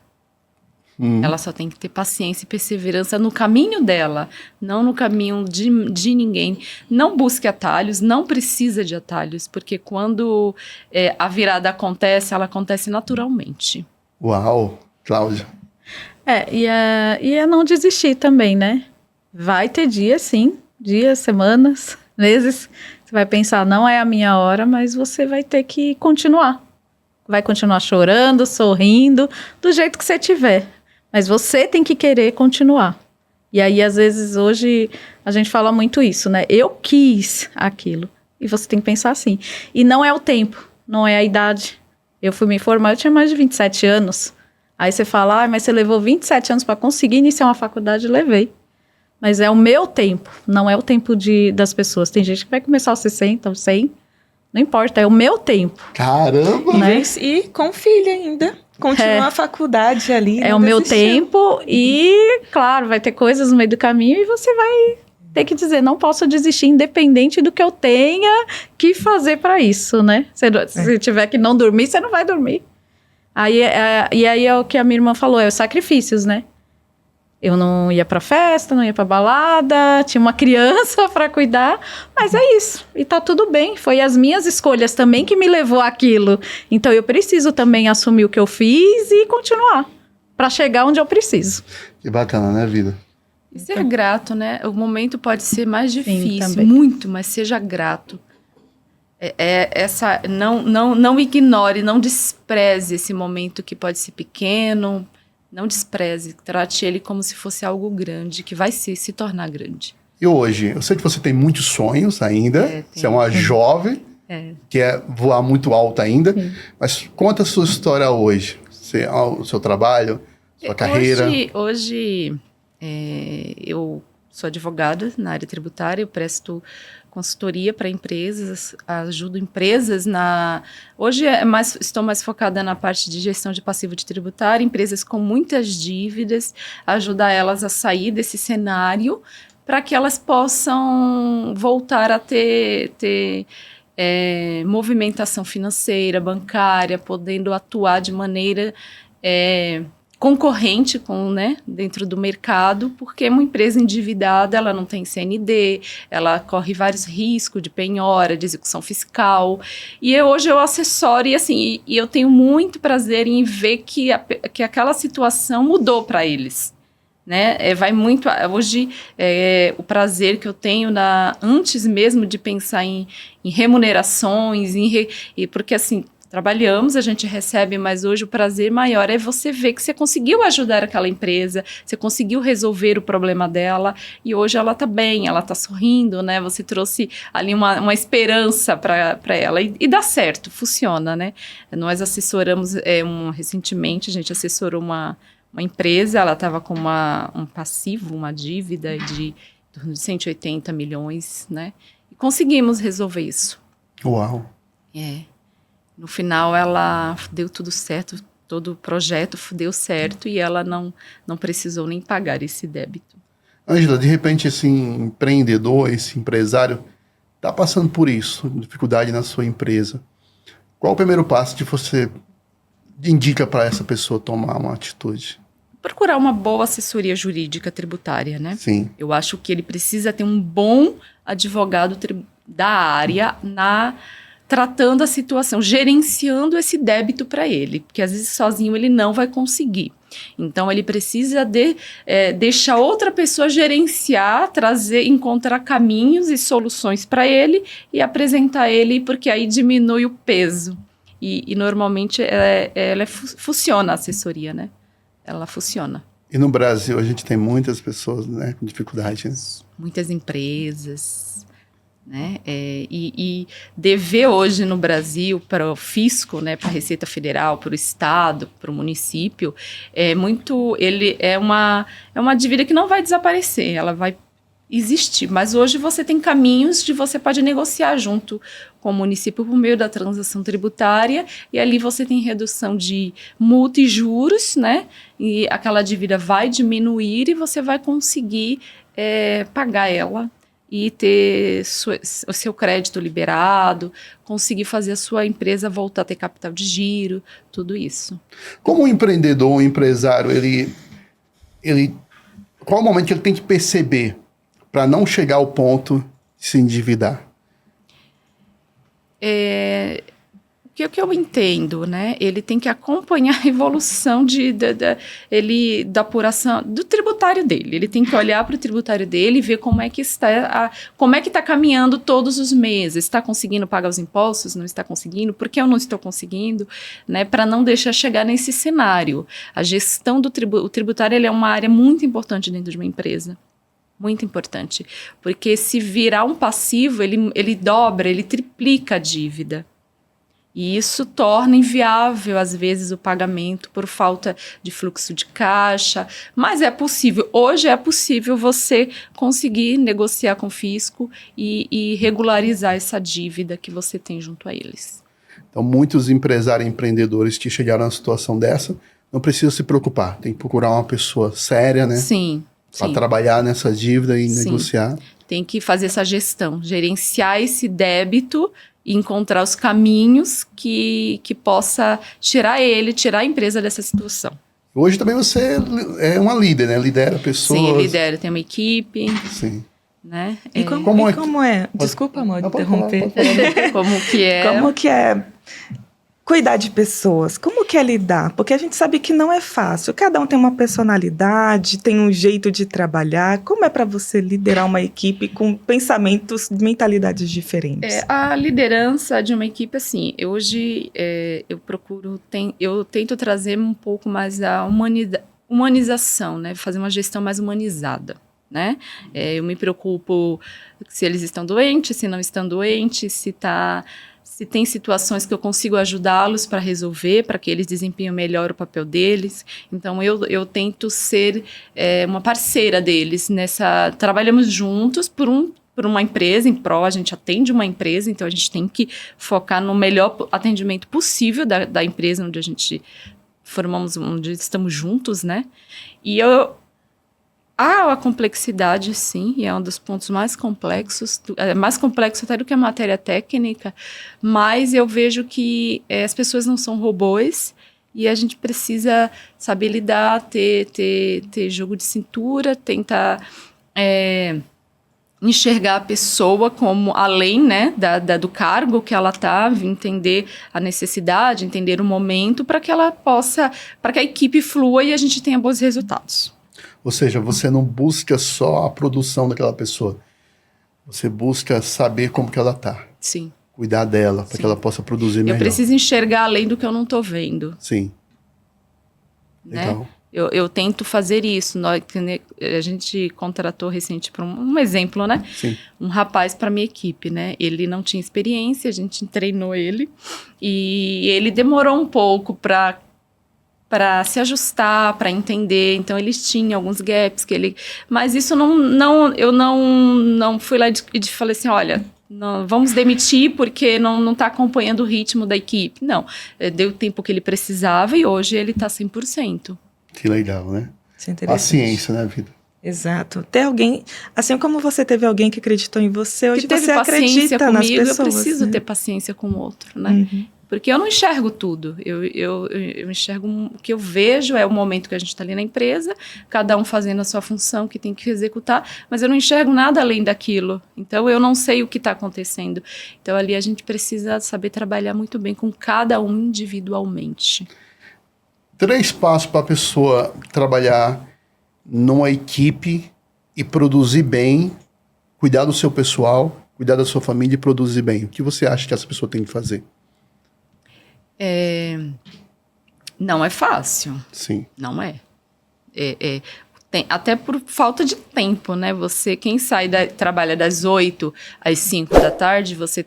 Ela só tem que ter paciência e perseverança no caminho dela, não no caminho de ninguém. Não busque atalhos, não precisa de atalhos, porque quando a virada acontece, ela acontece naturalmente. Uau, Cláudia. E é não desistir também, né? Vai ter dias, sim. Dias, semanas, meses. Você vai pensar, não é a minha hora, mas você vai ter que continuar. Vai continuar chorando, sorrindo, do jeito que você tiver. Mas você tem que querer continuar. E aí, às vezes, hoje, a gente fala muito isso, né? Eu quis aquilo. E você tem que pensar assim. E não é o tempo, não é a idade. Eu fui me formar, eu tinha mais de 27 anos. Aí você fala, mas você levou 27 anos para conseguir iniciar uma faculdade, levei. Mas é o meu tempo, não é o tempo das pessoas. Tem gente que vai começar aos 60, aos 100, não importa, é o meu tempo. Caramba! Né? E com filha ainda. Continua a faculdade ali. É não o meu desistiu. tempo e, claro, vai ter coisas no meio do caminho e você vai ter que dizer, não posso desistir, independente do que eu tenha que fazer para isso, né? Se tiver que não dormir, você não vai dormir. E aí é o que a minha irmã falou, é os sacrifícios, né? Eu não ia pra festa, não ia pra balada, tinha uma criança pra cuidar, mas é isso. E tá tudo bem, foi as minhas escolhas também que me levou àquilo. Então eu preciso também assumir o que eu fiz e continuar, pra chegar onde eu preciso. Que bacana, né, vida? E ser grato, né? O momento pode ser mais difícil, também. muito, mas seja grato. Não ignore, não despreze esse momento que pode ser pequeno. Não despreze, trate ele como se fosse algo grande, que vai se tornar grande. E hoje, eu sei que você tem muitos sonhos ainda, você é uma jovem, quer voar muito alto ainda, mas conta a sua história hoje, o seu trabalho, sua carreira. Hoje eu sou advogada na área tributária, eu presto consultoria para empresas, ajudo empresas Hoje estou mais focada na parte de gestão de passivo de tributário, empresas com muitas dívidas, ajudar elas a sair desse cenário para que elas possam voltar a ter movimentação financeira, bancária, podendo atuar de maneira concorrente dentro do mercado, porque uma empresa endividada, ela não tem CND, ela corre vários riscos de penhora, de execução fiscal, e hoje eu assessoro, e eu tenho muito prazer em ver que aquela situação mudou para eles, né? Vai muito, hoje, o prazer que eu tenho antes mesmo de pensar em remunerações, porque assim, trabalhamos, a gente recebe, mas hoje o prazer maior é você ver que você conseguiu ajudar aquela empresa, você conseguiu resolver o problema dela, e hoje ela está bem, ela está sorrindo, né? Você trouxe ali uma esperança para ela, e dá certo, funciona, né? Nós assessoramos, recentemente a gente assessorou uma empresa, ela estava com um passivo, uma dívida de 180 milhões, né? E conseguimos resolver isso. Uau! No final, ela deu tudo certo, todo o projeto deu certo e ela não precisou nem pagar esse débito. Ângela, de repente esse empreendedor, esse empresário, está passando por isso, dificuldade na sua empresa. Qual o primeiro passo que você indica para essa pessoa tomar uma atitude? Procurar uma boa assessoria jurídica tributária, né? Sim. Eu acho que ele precisa ter um bom advogado da área tratando a situação, gerenciando esse débito para ele, porque às vezes sozinho ele não vai conseguir. Então ele precisa deixar outra pessoa gerenciar, encontrar caminhos e soluções para ele e apresentar ele, porque aí diminui o peso. E normalmente funciona a assessoria, né? Ela funciona. E no Brasil a gente tem muitas pessoas, né, com dificuldade, né? Muitas empresas, né? E dever hoje no Brasil para o fisco, né, para a Receita Federal, para o Estado, para o município, é uma dívida que não vai desaparecer, ela vai existir, mas hoje você tem caminhos você pode negociar junto com o município por meio da transação tributária, e ali você tem redução de multa e juros, né? E aquela dívida vai diminuir e você vai conseguir pagar ela e ter o seu crédito liberado, conseguir fazer a sua empresa voltar a ter capital de giro, tudo isso. Como um empreendedor, um empresário, qual o momento que ele tem que perceber para não chegar ao ponto de se endividar? O que eu entendo, né? Ele tem que acompanhar a evolução da apuração do tributário dele. Ele tem que olhar para o tributário dele e ver como é que está caminhando todos os meses. Está conseguindo pagar os impostos? Não está conseguindo? Por que eu não estou conseguindo? Né? Para não deixar chegar nesse cenário. A gestão do tributário ele é uma área muito importante dentro de uma empresa. Muito importante. Porque se virar um passivo, ele dobra, ele triplica a dívida. E isso torna inviável, às vezes, o pagamento por falta de fluxo de caixa. Mas é possível. Hoje é possível você conseguir negociar com o fisco e regularizar essa dívida que você tem junto a eles. Então, muitos empresários e empreendedores que chegaram a situação dessa, não precisam se preocupar. Tem que procurar uma pessoa séria, né? Sim, Para sim. trabalhar nessa dívida e Sim. negociar. Tem que fazer essa gestão, gerenciar esse débito e encontrar os caminhos que possa tirar a empresa dessa situação. Hoje também você é uma líder, né? Lidera pessoas. Sim, lidera, tem uma equipe, Sim. né? E como é? Desculpa, amor, de Não, pode falar, interromper. pode falar. Como que é? Como que é cuidar de pessoas? Como que é lidar? Porque a gente sabe que não é fácil. Cada um tem uma personalidade, tem um jeito de trabalhar. Como é para você liderar uma equipe com pensamentos, mentalidades diferentes? A liderança de uma equipe, assim, hoje eu tento trazer um pouco mais a humanização, né? Fazer uma gestão mais humanizada, né? Eu me preocupo se eles estão doentes, se não estão doentes, se tem situações que eu consigo ajudá-los para resolver, para que eles desempenhem melhor o papel deles. Então, eu tento ser uma parceira deles nessa... Trabalhamos juntos por uma empresa, a gente atende uma empresa, então a gente tem que focar no melhor atendimento possível da empresa onde a gente onde estamos juntos, né? E há a complexidade, sim, e é um dos pontos mais complexos, mais complexo até do que a matéria técnica, mas eu vejo que as pessoas não são robôs e a gente precisa saber lidar, ter jogo de cintura, tentar enxergar a pessoa como além, né, do cargo que ela está, entender a necessidade, entender o momento para que a equipe flua e a gente tenha bons resultados. Ou seja, você não busca só a produção daquela pessoa. Você busca saber como que ela tá. Sim. Cuidar dela, para que ela possa produzir melhor. Eu preciso enxergar além do que eu não estou vendo. Sim. Né? Legal. Eu tento fazer isso. A gente contratou recente, para um exemplo, né? Sim. Um rapaz para minha equipe, né? Ele não tinha experiência, a gente treinou ele. E ele demorou um pouco para se ajustar, para entender. Então, eles tinham alguns gaps que ele... Mas isso eu não fui lá e falei assim, olha, não, vamos demitir porque não está acompanhando o ritmo da equipe. Não, deu o tempo que ele precisava e hoje ele está 100%. Que legal, né? Isso é interessante. Paciência, né, vida? Exato. Ter alguém, assim como você teve alguém que acreditou em você, hoje Que teve você paciência acredita nas comigo, pessoas. eu preciso né? ter paciência com o outro, né? Uhum. Porque eu não enxergo tudo. Eu enxergo o que eu vejo é o momento que a gente está ali na empresa, cada um fazendo a sua função que tem que executar, mas eu não enxergo nada além daquilo. Então, eu não sei o que está acontecendo. Então, ali a gente precisa saber trabalhar muito bem com cada um individualmente. 3 passos para a pessoa trabalhar numa equipe e produzir bem, cuidar do seu pessoal, cuidar da sua família e produzir bem. O que você acha que essa pessoa tem que fazer? Não é fácil. Sim. Não é. Até por falta de tempo, né? Quem trabalha das 8 às 5 da tarde, você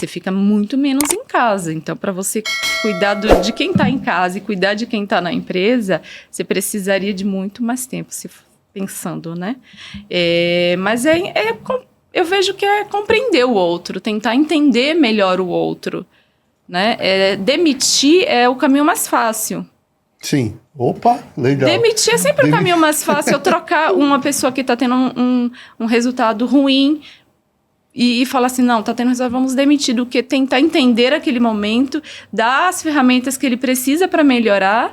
fica muito menos em casa. Então, para você cuidar de quem está em casa e cuidar de quem está na empresa, você precisaria de muito mais tempo, se pensando, né? Mas eu vejo que é compreender o outro, tentar entender melhor o outro, né? Demitir é o caminho mais fácil. Sim. Opa, legal. Demitir é sempre o caminho mais fácil. Eu trocar uma pessoa que está tendo um resultado ruim e falar assim, não, está tendo resultado, vamos demitir, do que tentar entender aquele momento, dar as ferramentas que ele precisa para melhorar.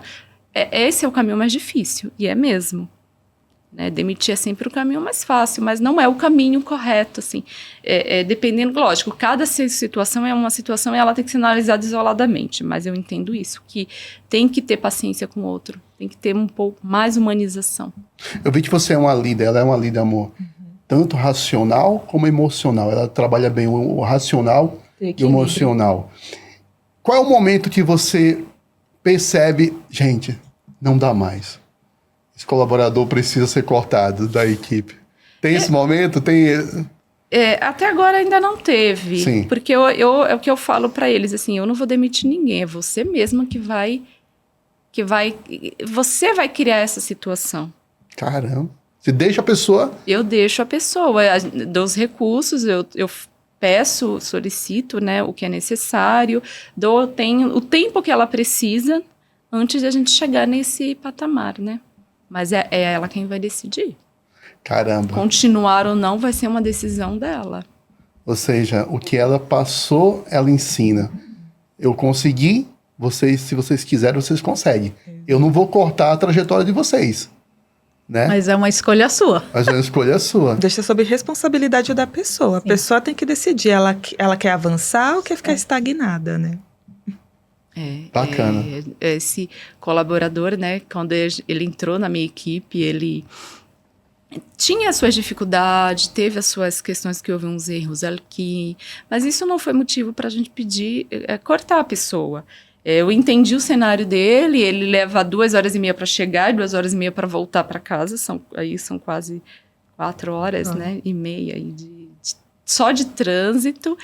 Esse é o caminho mais difícil, e é mesmo. Né? Demitir é sempre o caminho mais fácil, mas não é o caminho correto, assim. Dependendo, lógico, cada situação é uma situação e ela tem que ser analisada isoladamente, mas eu entendo isso, que tem que ter paciência com o outro, tem que ter um pouco mais humanização. Eu vi que você é uma líder, ela é uma líder, amor, tanto racional como emocional. Ela trabalha bem o racional e o emocional. Qual é o momento que você percebe, gente, não dá mais? Esse colaborador precisa ser cortado da equipe. Tem esse momento? Até agora ainda não teve. Sim. Porque é o que eu falo para eles, assim, eu não vou demitir ninguém, é você mesma você vai criar essa situação. Caramba. Você deixa a pessoa... Eu deixo a pessoa, dou os recursos, eu peço, solicito, né, o que é necessário, dou o tempo que ela precisa antes de a gente chegar nesse patamar, né? Mas é ela quem vai decidir. Caramba. Continuar ou não vai ser uma decisão dela. Ou seja, o que ela passou, ela ensina. Eu consegui, se vocês quiserem, vocês conseguem. Eu não vou cortar a trajetória de vocês, né? Mas é uma escolha sua. Mas é uma escolha sua. Deixa sob responsabilidade da pessoa. A pessoa tem que decidir, ela quer avançar ou quer ficar estagnada, né? Bacana. Esse colaborador, né, quando ele entrou na minha equipe, ele tinha as suas dificuldades, teve as suas questões que houve uns erros aqui, mas isso não foi motivo para a gente pedir, cortar a pessoa. Eu entendi o cenário dele, ele leva 2h30 para chegar e 2h30 para voltar para casa, são quase 4 horas, né, e meia só de trânsito.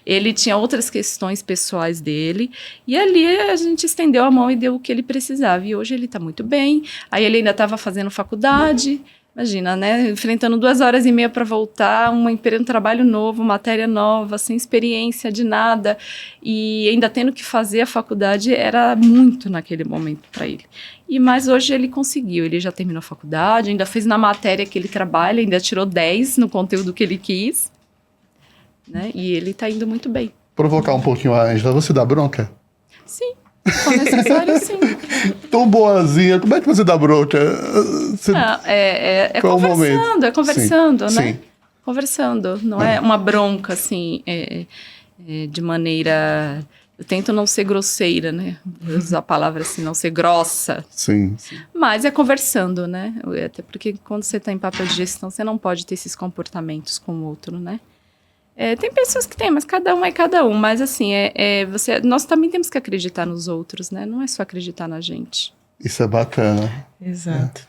Ele tinha outras questões pessoais dele, e ali a gente estendeu a mão e deu o que ele precisava, e hoje ele está muito bem. Aí ele ainda estava fazendo faculdade, imagina, né, enfrentando 2h30 para voltar, um trabalho novo, matéria nova, sem experiência de nada, e ainda tendo que fazer a faculdade, era muito naquele momento para ele. Mas hoje ele conseguiu, ele já terminou a faculdade, ainda fez na matéria que ele trabalha, ainda tirou 10 no conteúdo que ele quis, né, e ele está indo muito bem. Provocar um pouquinho a Ângela, você dá bronca? Sim. Se necessário, sim. Tão boazinha, como é que você dá bronca? É conversando, sim, né? Sim. Conversando, não é uma bronca, assim, de maneira... Eu tento não ser grosseira, né? Vou usar a palavra assim, não ser grossa. Sim. Mas é conversando, né? Até porque quando você está em papel de gestão, você não pode ter esses comportamentos com o outro, né? Tem pessoas que têm, mas cada um é cada um. Mas assim, nós também temos que acreditar nos outros, né? Não é só acreditar na gente. Isso é bacana. Exato.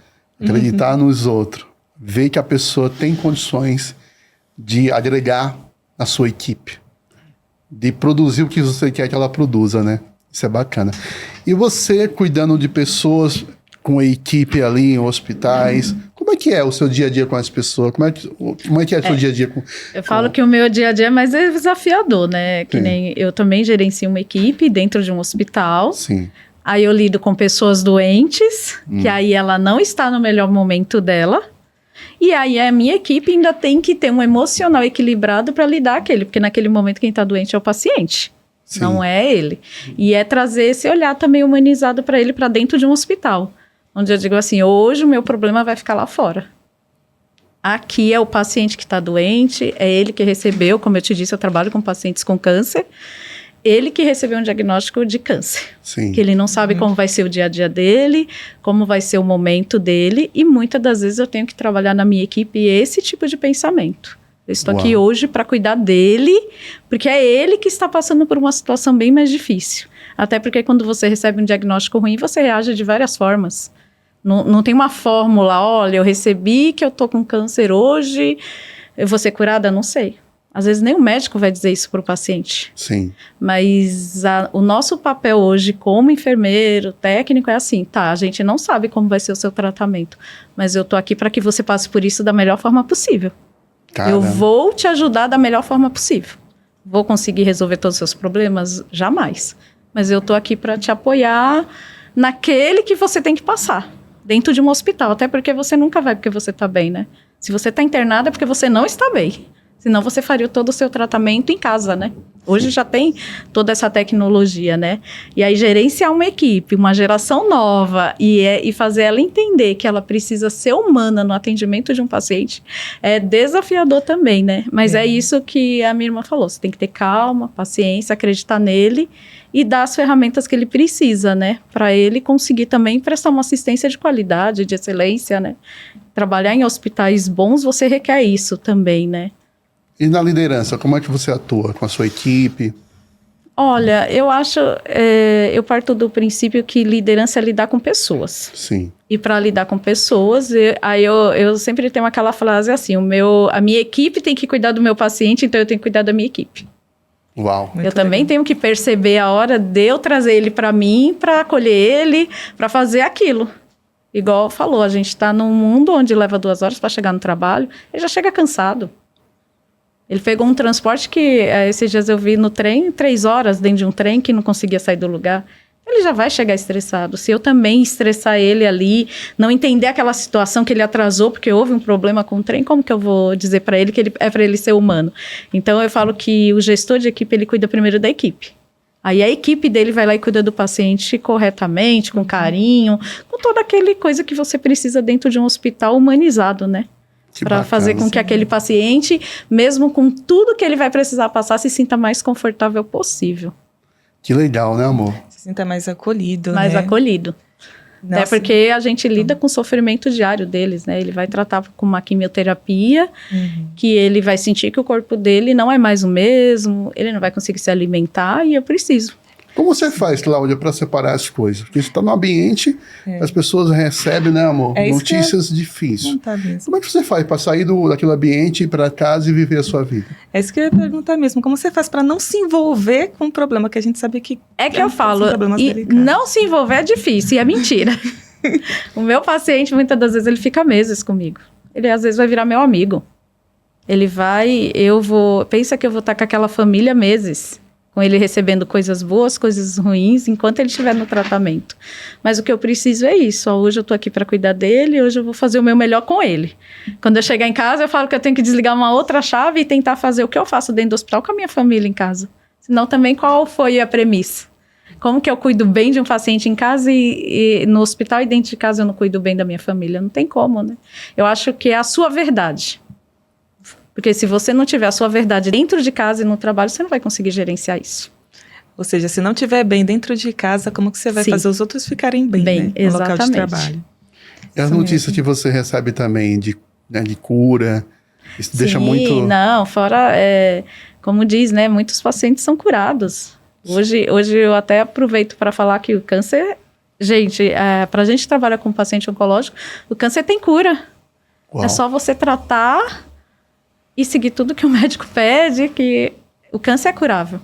Acreditar nos outros. Ver que a pessoa tem condições de agregar na sua equipe. De produzir o que você quer que ela produza, né? Isso é bacana. E você cuidando de pessoas com a equipe ali em hospitais... Como é que é o seu dia a dia com as pessoas? Como é que é o seu dia a dia com... Eu falo que o meu dia a dia é mais desafiador, né? Que nem eu também gerencio uma equipe dentro de um hospital. Sim. Aí eu lido com pessoas doentes, que aí ela não está no melhor momento dela. E aí a minha equipe ainda tem que ter um emocional equilibrado para lidar aquele, porque naquele momento quem está doente é o paciente. Sim. Não é ele. E é trazer esse olhar também humanizado para ele, para dentro de um hospital. Onde eu digo assim, hoje o meu problema vai ficar lá fora. Aqui é o paciente que está doente, é ele que recebeu, como eu te disse, eu trabalho com pacientes com câncer, ele que recebeu um diagnóstico de câncer. Sim. Que ele não sabe como vai ser o dia a dia dele, como vai ser o momento dele, e muitas das vezes eu tenho que trabalhar na minha equipe esse tipo de pensamento. Eu estou aqui hoje para cuidar dele, porque é ele que está passando por uma situação bem mais difícil. Até porque quando você recebe um diagnóstico ruim, você reage de várias formas. Não tem uma fórmula, olha, eu recebi que eu tô com câncer hoje, eu vou ser curada? Não sei. Às vezes nem o médico vai dizer isso para o paciente. Sim. Mas o nosso papel hoje como enfermeiro, técnico, é assim, tá, a gente não sabe como vai ser o seu tratamento, mas eu tô aqui para que você passe por isso da melhor forma possível. Caramba. Eu vou te ajudar da melhor forma possível. Vou conseguir resolver todos os seus problemas? Jamais. Mas eu tô aqui para te apoiar naquele que você tem que passar. Dentro de um hospital, até porque você nunca vai porque você está bem, né? Se você está internada é porque você não está bem. Senão você faria todo o seu tratamento em casa, né? Hoje já tem toda essa tecnologia, né? E aí gerenciar uma equipe, uma geração nova e fazer ela entender que ela precisa ser humana no atendimento de um paciente é desafiador também, né? Mas é isso que a minha irmã falou, você tem que ter calma, paciência, acreditar nele e dar as ferramentas que ele precisa, né? Para ele conseguir também prestar uma assistência de qualidade, de excelência, né? Trabalhar em hospitais bons, você requer isso também, né? E na liderança, como é que você atua com a sua equipe? Olha, eu acho, eu parto do princípio que liderança é lidar com pessoas. Sim. E para lidar com pessoas, eu sempre tenho aquela frase assim, a minha equipe tem que cuidar do meu paciente, então eu tenho que cuidar da minha equipe. Uau. Eu também tenho que perceber a hora de eu trazer ele para mim, para acolher ele, para fazer aquilo. Igual falou, a gente está num mundo onde leva 2 horas para chegar no trabalho, ele já chega cansado. Ele pegou um transporte que esses dias eu vi no trem, 3 horas dentro de um trem que não conseguia sair do lugar. Ele já vai chegar estressado. Se eu também estressar ele ali, não entender aquela situação que ele atrasou porque houve um problema com o trem, como que eu vou dizer para ele que é para ele ser humano? Então eu falo que o gestor de equipe, ele cuida primeiro da equipe. Aí a equipe dele vai lá e cuida do paciente corretamente, com carinho, com toda aquela coisa que você precisa dentro de um hospital humanizado, né? Para fazer com que aquele paciente, mesmo com tudo que ele vai precisar passar, se sinta mais confortável possível. Que legal, né, amor? Se sinta mais acolhido, Mais né? acolhido. Nossa. É porque a gente lida com o sofrimento diário deles, né? Ele vai tratar com uma quimioterapia, que ele vai sentir que o corpo dele não é mais o mesmo, ele não vai conseguir se alimentar e eu preciso. Como você faz, Cláudia, para separar as coisas? Porque você está no ambiente, as pessoas recebem, né, amor? É isso Notícias difíceis. Não tá mesmo. Como é que você faz para sair daquele ambiente, ir para casa e viver a sua vida? É isso que eu ia perguntar mesmo. Como você faz para não se envolver com um problema que a gente sabe que... É que eu falo, problemas e delicados. não se envolver é difícil, e é mentira. O meu paciente, muitas das vezes, ele fica meses comigo. Ele, às vezes, vai virar meu amigo. Ele vai, pensa que eu vou estar com aquela família meses, com ele recebendo coisas boas, coisas ruins, enquanto ele estiver no tratamento. Mas o que eu preciso é isso. Ó, hoje eu tô aqui para cuidar dele, hoje eu vou fazer o meu melhor com ele. Quando eu chegar em casa, eu falo que eu tenho que desligar uma outra chave e tentar fazer o que eu faço dentro do hospital com a minha família em casa. Senão também qual foi a premissa? Como que eu cuido bem de um paciente em casa e no hospital e dentro de casa eu não cuido bem da minha família? Não tem como, né? Eu acho que é a sua verdade. Porque se você não tiver a sua verdade dentro de casa e no trabalho, você não vai conseguir gerenciar isso. Ou seja, se não estiver bem dentro de casa, como que você vai Sim. fazer os outros ficarem bem, né? No local de exatamente. trabalho. E as Isso notícias mesmo. que você recebe também de cura, isso deixa Sim, muito... não, fora, como diz, né, muitos pacientes são curados. Hoje eu até aproveito para falar que o câncer, gente, para a gente trabalhar com paciente oncológico, o câncer tem cura. Uau. É só você tratar e seguir tudo que o médico pede, que o câncer é curável.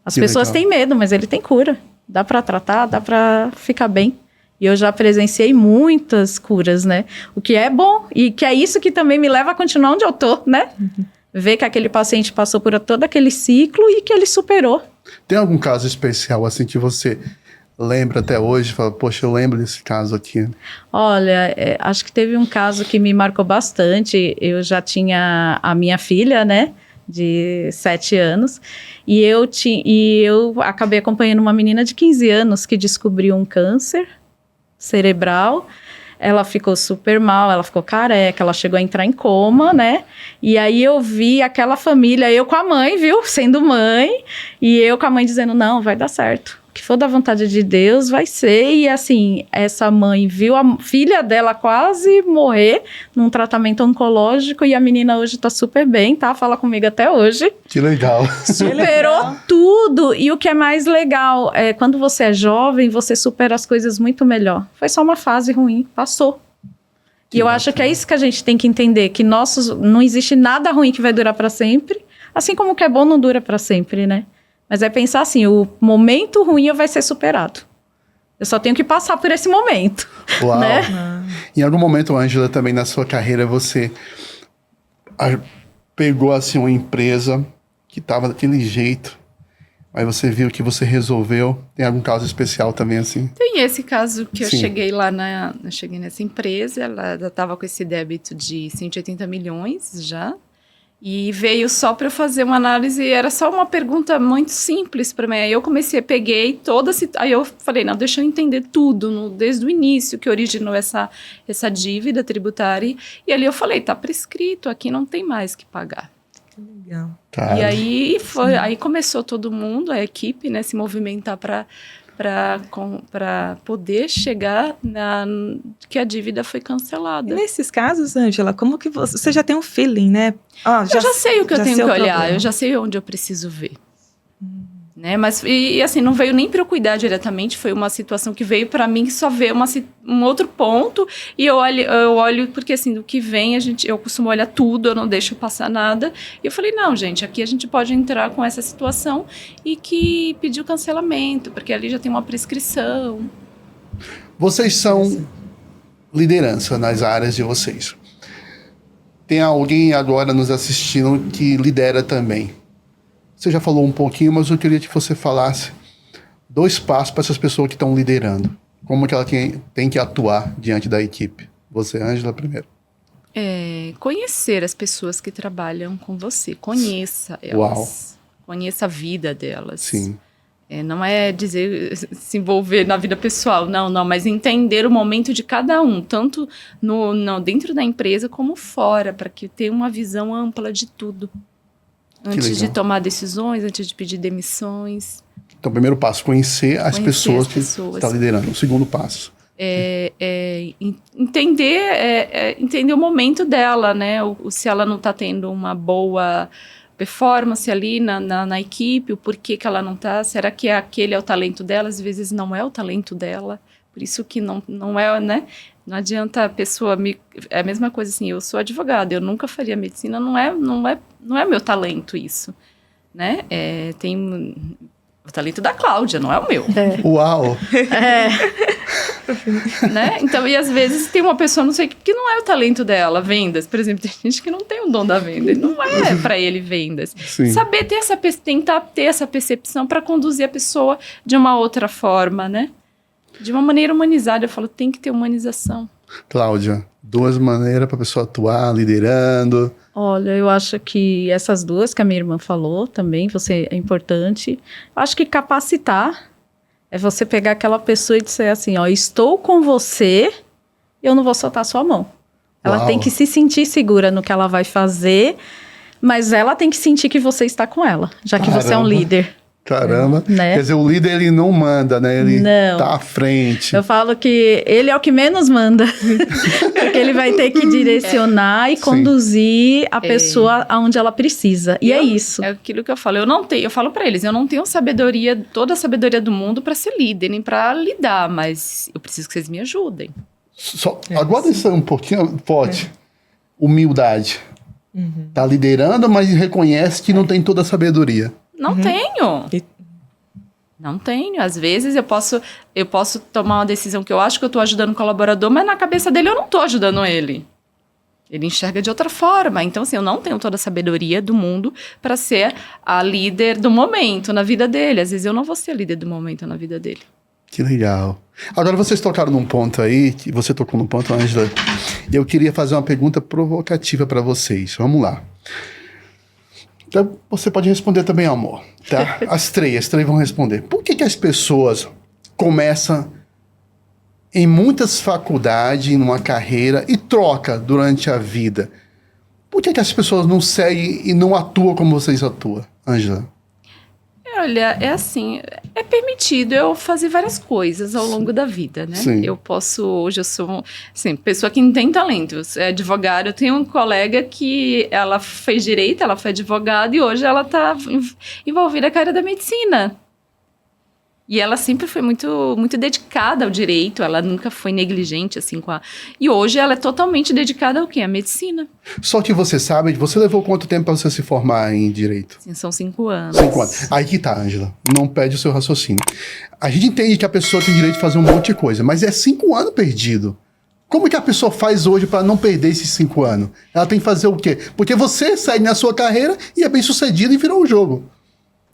As Que pessoas legal. têm medo, mas ele tem cura. Dá para tratar, dá para ficar bem. E eu já presenciei muitas curas, né? O que é bom e que é isso que também me leva a continuar onde eu tô, né? Ver que aquele paciente passou por todo aquele ciclo e que ele superou. Tem algum caso especial, assim, que você lembra até hoje? Fala, poxa, eu lembro desse caso aqui. Olha, acho que teve um caso que me marcou bastante. Eu já tinha a minha filha, né? De 7 anos. E eu acabei acompanhando uma menina de 15 anos que descobriu um câncer cerebral. Ela ficou super mal, ela ficou careca, ela chegou a entrar em coma, né? E aí eu vi aquela família, eu com a mãe, viu? Sendo mãe, e eu com a mãe dizendo, não, vai dar certo. O que for da vontade de Deus, vai ser. E assim, essa mãe viu a filha dela quase morrer num tratamento oncológico e a menina hoje tá super bem, tá? Fala comigo até hoje. Que legal. Superou tudo. E o que é mais legal, quando você é jovem, você supera as coisas muito melhor. Foi só uma fase ruim, passou. Que E eu acho que é isso que a gente tem que entender, que não existe nada ruim que vai durar para sempre, assim como o que é bom não dura para sempre, né? Mas é pensar assim, o momento ruim vai ser superado. Eu só tenho que passar por esse momento. Uau. Né? Em algum momento, Ângela, também na sua carreira, você pegou assim uma empresa que estava daquele jeito, aí você viu que você resolveu. Tem algum caso especial também assim? Tem esse caso que eu Sim. cheguei eu cheguei nessa empresa, ela já estava com esse débito de 180 milhões já, e veio só para eu fazer uma análise, era só uma pergunta muito simples para mim. Aí eu peguei aí eu falei, não, deixa eu entender tudo, desde o início que originou essa dívida tributária, e ali eu falei, tá prescrito, aqui não tem mais que pagar. Legal. Cara, E aí começou todo mundo, a equipe, né, se movimentar para poder chegar que a dívida foi E cancelada. nesses casos, Ângela, como que você já tem um feeling, né? Ó, Eu já sei o que eu já tenho sei que o olhar, problema. eu já sei onde eu preciso ver. Né? Mas, e assim, não veio nem para eu cuidar diretamente, foi uma situação que veio para mim só ver um outro ponto, e eu olho porque assim, do que vem, eu costumo olhar tudo, eu não deixo passar nada, e eu falei, não, gente, aqui a gente pode entrar com essa situação e que pedir o cancelamento, porque ali já tem uma prescrição. vocês são liderança nas áreas de vocês. tem alguém agora nos assistindo que lidera também. Você já falou um pouquinho, mas eu queria que você falasse 2 passos para essas pessoas que estão liderando. Como que ela tem que atuar diante da equipe? Você, Ângela, primeiro. Conhecer as pessoas que trabalham com você. Conheça elas. Uau. Conheça a vida delas. Sim. Não é dizer se envolver na vida pessoal, não, mas entender o momento de cada um, tanto dentro da empresa como fora, para que tenha uma visão ampla de tudo. Antes de tomar decisões, antes de pedir demissões. Então, o primeiro passo, conhecer as pessoas que estão liderando. O segundo passo. Entender o momento dela, né? Se ela não está tendo uma boa performance ali na equipe, o porquê que ela não está, será que aquele é o talento dela? Às vezes não é o talento dela, por isso que não é, né? Não adianta a pessoa é a mesma coisa assim, eu sou advogada, eu nunca faria medicina, não é meu talento isso, né? Tem o talento da Cláudia, não é o meu. Uau! Né? Então, e às vezes tem uma pessoa, não sei, que não é o talento dela, vendas, por exemplo, tem gente que não tem o dom da venda, e não é para ele vendas. Sim. Saber tentar ter essa percepção para conduzir a pessoa de uma outra forma, né? De uma maneira humanizada, eu falo, tem que ter humanização. Cláudia, 2 maneiras para a pessoa atuar, liderando. Olha, eu acho que essas 2 que a minha irmã falou também, é importante. Eu acho que capacitar é você pegar aquela pessoa e dizer assim, ó, estou com você, eu não vou soltar sua mão. Ela tem que se sentir segura no que ela vai fazer, mas ela tem que sentir que você está com ela, já que você é um líder. Caramba, né? Quer dizer, o líder ele não manda, né? Ele tá à frente. Eu falo que ele é o que menos manda, porque ele vai ter que direcionar e conduzir a pessoa aonde ela precisa. E é isso. É aquilo que eu falo. Eu falo pra eles, eu não tenho toda a sabedoria do mundo pra ser líder, nem pra lidar, mas eu preciso que vocês me ajudem. Agora isso é um pouquinho forte. Humildade. Tá liderando, mas reconhece que não tem toda a sabedoria. Não tenho. Não tenho. Às vezes eu posso tomar uma decisão que eu acho que eu estou ajudando o colaborador, mas na cabeça dele eu não estou ajudando ele. Ele enxerga de outra forma. Então, assim, eu não tenho toda a sabedoria do mundo para ser a líder do momento na vida dele. Às vezes eu não vou ser a líder do momento na vida dele. Que legal. Agora vocês tocaram num ponto aí, que você tocou num ponto, Ângela. Eu queria fazer uma pergunta provocativa para vocês. Vamos lá. Você pode responder também, amor, tá? As três vão responder. Por que as pessoas começam em muitas faculdades, numa carreira, e troca durante a vida? Por que as pessoas não seguem e não atuam como vocês atuam, Ângela? Olha, é assim, é permitido eu fazer várias coisas ao longo da vida, né? Sim. Hoje eu sou, assim, pessoa que não tem talento, é advogada. Eu tenho um colega que ela fez direito, ela foi advogada e hoje ela está envolvida com a área da medicina. E ela sempre foi muito, muito dedicada ao direito, ela nunca foi negligente, assim, E hoje ela é totalmente dedicada ao quê? À medicina. Só que você sabe, você levou quanto tempo para você se formar em direito? Sim, são 5 anos. 5 anos. Aí que tá, Ângela. Não perde o seu raciocínio. A gente entende que a pessoa tem direito de fazer um monte de coisa, mas é 5 anos perdido. Como que a pessoa faz hoje para não perder esses 5 anos? Ela tem que fazer o quê? Porque você segue na sua carreira e é bem sucedido e virou um jogo.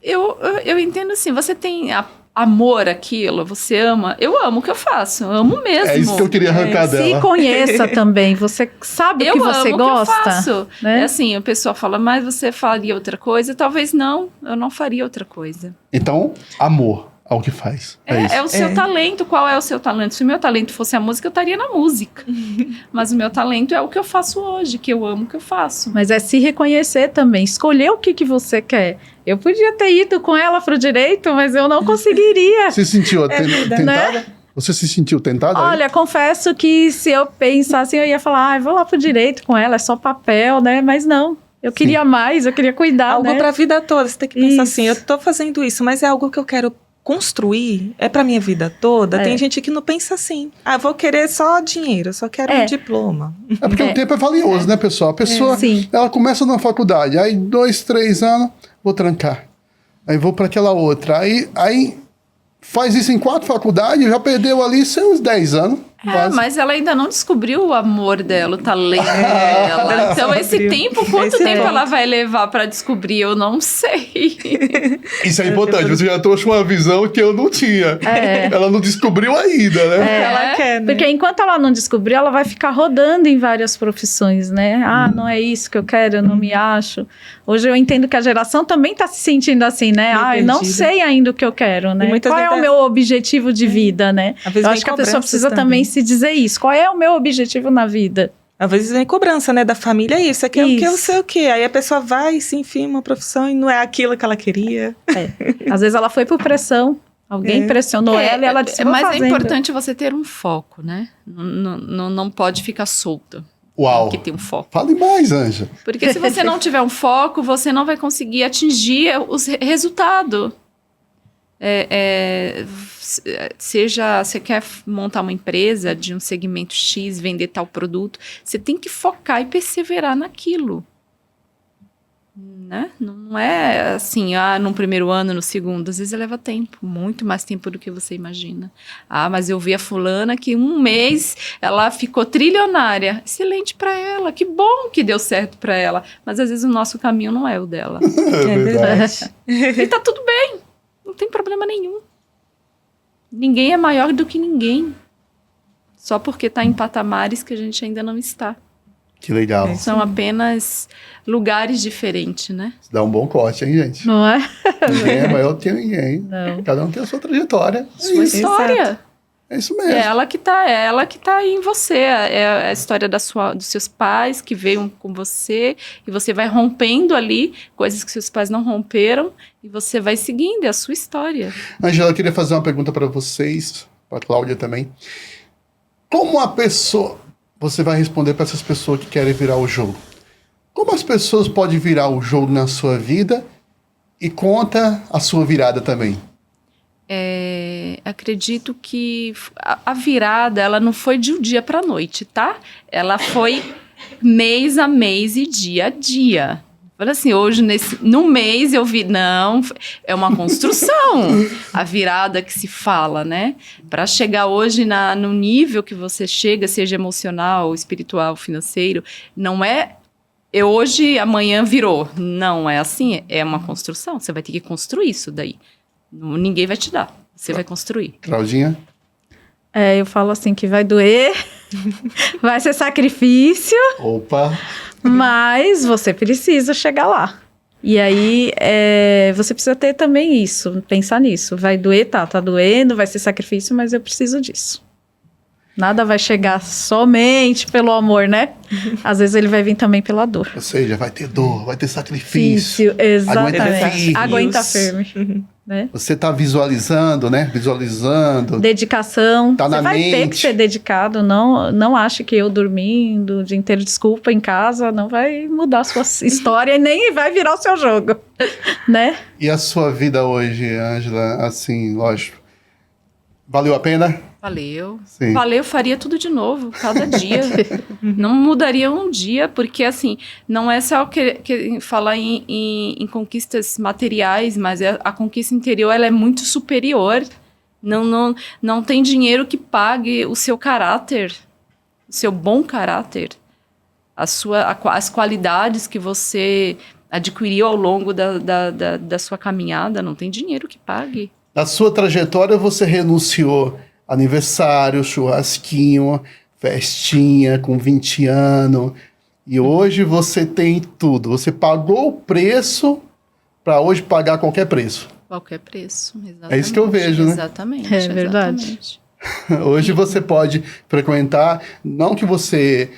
Eu entendo assim, você tem amor àquilo, você ama. Eu amo o que eu faço, eu amo mesmo. É isso que eu queria arrancar dela. Se conheça também, você sabe o que você gosta. Eu amo o que eu faço. Né? É assim, a pessoa fala, mas você faria outra coisa? Talvez não, eu não faria outra coisa. Então, amor ao que faz. É o seu talento. Qual é o seu talento? Se o meu talento fosse a música, eu estaria na música. Mas o meu talento é o que eu faço hoje, que eu amo o que eu faço. Mas é se reconhecer também, escolher o que você quer. Eu podia ter ido com ela pro direito, mas eu não conseguiria. Você se sentiu tentada? Né? Você se sentiu tentada? Olha, confesso que se eu pensasse, eu ia falar, vou lá pro direito com ela, é só papel, né? Mas não. Eu queria mais, eu queria cuidar, algo pra vida toda. Você tem que pensar assim, eu tô fazendo isso, mas é algo que eu quero construir, é pra minha vida toda. Tem gente que não pensa assim. Vou querer só dinheiro, só quero um diploma. É porque o tempo é valioso, né, pessoal? A pessoa, ela começa na faculdade, aí 2, 3 anos, vou trancar. Aí vou pra aquela outra. Aí faz isso em 4 faculdades, já perdeu ali seus 10 anos. Mas ela ainda não descobriu o amor dela, o talento dela. Então esse Abriu. tempo, quanto Esse tempo ponto. ela vai levar pra descobrir? Eu não sei. Isso é importante, você já trouxe uma visão que eu não tinha. Ela não descobriu ainda, né? Ela quer, né? Porque enquanto ela não descobrir, ela vai ficar rodando em várias profissões, né? Ah, não é isso que eu quero, eu não me acho. Hoje eu entendo que a geração também está se sentindo assim, né? Meio Ah, eu não perdida. sei ainda o que eu quero, né? E muitas Qual é vezes o meu objetivo de vida, né? Às vezes Eu vem acho que a pessoa cobranças precisa também se dizer isso. Qual é o meu objetivo na vida? Às vezes vem cobrança, né, da família, isso aqui é o que eu Isso. sei o quê. Aí a pessoa vai e se enfia em uma profissão e não é aquilo que ela queria. Às vezes ela foi por pressão. Alguém pressionou ela e ela disse, mas "Vou é fazendo." importante você ter um foco, né? Não pode ficar solta. Uau. Tem que ter um foco. Fale mais, Ângela. Porque se você não tiver um foco, você não vai conseguir atingir os resultados. Seja, você quer montar uma empresa de um segmento X, vender tal produto, você tem que focar e perseverar naquilo. Né? Não é assim, no primeiro ano, no segundo, às vezes leva tempo, muito mais tempo do que você imagina. Ah, mas eu vi a fulana que 1 mês ela ficou trilionária. Excelente para ela, que bom que deu certo para ela. Mas às vezes o nosso caminho não é o dela. É verdade. E tá tudo bem, não tem problema nenhum. Ninguém é maior do que ninguém. Só porque tá em patamares que a gente ainda não está. Que legal. São apenas lugares diferentes, né? Dá um bom corte, hein, gente? Não é? Ninguém é maior do que ninguém. Não. Cada um tem a sua trajetória. Sua história. É isso É mesmo. ela que tá aí em você. É a história dos seus pais que veio com você e você vai rompendo ali coisas que seus pais não romperam e você vai seguindo, é a sua história. Ângela, eu queria fazer uma pergunta para vocês, para Cláudia também. Como a pessoa... Você vai responder para essas pessoas que querem virar o jogo. Como as pessoas podem virar o jogo na sua vida e conta a sua virada também? Acredito que a virada, ela não foi de um dia para a noite, tá? Ela foi mês a mês e dia a dia. Olha assim, hoje, no mês, eu vi... Não, é uma construção. A virada que se fala, né? Para chegar hoje no nível que você chega, seja emocional, espiritual, financeiro, não é... hoje, amanhã virou. Não é assim, é uma construção. Você vai ter que construir isso daí. Ninguém vai te dar. Você vai construir. Claudinha? Eu falo assim que vai doer, vai ser sacrifício, Opa! mas você precisa chegar lá. E aí, você precisa ter também isso, pensar nisso. Vai doer, tá doendo, vai ser sacrifício, mas eu preciso disso. Nada vai chegar somente pelo amor, né? Às vezes ele vai vir também pela dor. Ou seja, vai ter dor, vai ter sacrifício. Exatamente. Aguenta firme. Aguenta firme. Né? Você está visualizando, né? Visualizando. Dedicação. Tá na Você vai ter mente. que ser dedicado. Não ache que eu dormindo o dia inteiro, desculpa, em casa, não vai mudar a sua história e nem vai virar o seu jogo, né? E a sua vida hoje, Ângela, assim, lógico, valeu a pena? Valeu. Sim. Valeu, faria tudo de novo, cada dia. Não mudaria um dia, porque assim, não é só falar em conquistas materiais, mas a conquista interior ela é muito superior. Não tem dinheiro que pague o seu caráter, o seu bom caráter, as qualidades que você adquiriu ao longo da sua caminhada, não tem dinheiro que pague. Na sua trajetória, você renunciou aniversário, churrasquinho, festinha com 20 anos. E hoje você tem tudo. Você pagou o preço para hoje pagar qualquer preço. Qualquer preço, exatamente. É isso que eu vejo, né? Exatamente. É verdade. Exatamente. Hoje você pode frequentar, não que você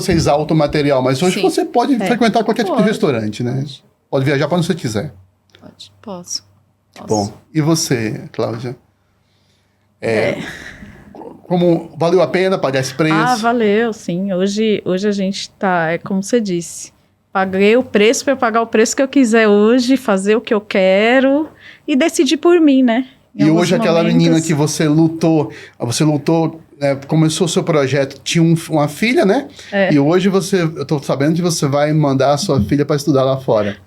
exalta o material, mas hoje Sim. você pode frequentar qualquer tipo de Pode. restaurante, né? Pode viajar para onde você quiser. Posso. Bom, e você, Cláudia? Como valeu a pena pagar esse preço? Ah, valeu, sim. Hoje a gente tá, como você disse, paguei o preço para eu pagar o preço que eu quiser hoje, fazer o que eu quero e decidir por mim, né? Em E alguns hoje aquela momentos. menina que você lutou, né, começou o seu projeto, tinha uma filha, né? E hoje eu tô sabendo que você vai mandar a sua filha para estudar lá fora.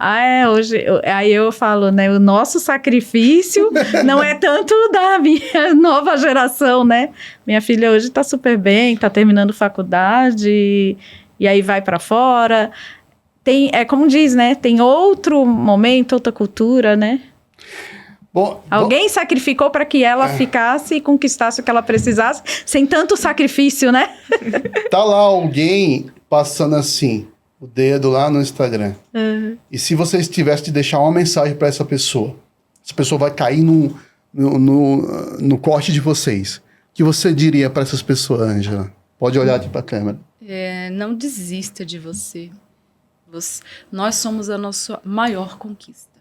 Hoje, aí eu falo, né, o nosso sacrifício não é tanto da minha nova geração, né? Minha filha hoje tá super bem, tá terminando faculdade E aí vai pra fora. Como diz, né? Tem outro momento, outra cultura, né? Alguém sacrificou para que ela ficasse e conquistasse o que ela precisasse, sem tanto sacrifício, né? Tá lá alguém passando assim, o dedo lá no Instagram. E se vocês tivessem de deixar uma mensagem para essa pessoa vai cair no corte de vocês. O que você diria para essas pessoas, Ângela? Pode olhar aqui para a câmera. Não desista de você. Nós somos a nossa maior conquista.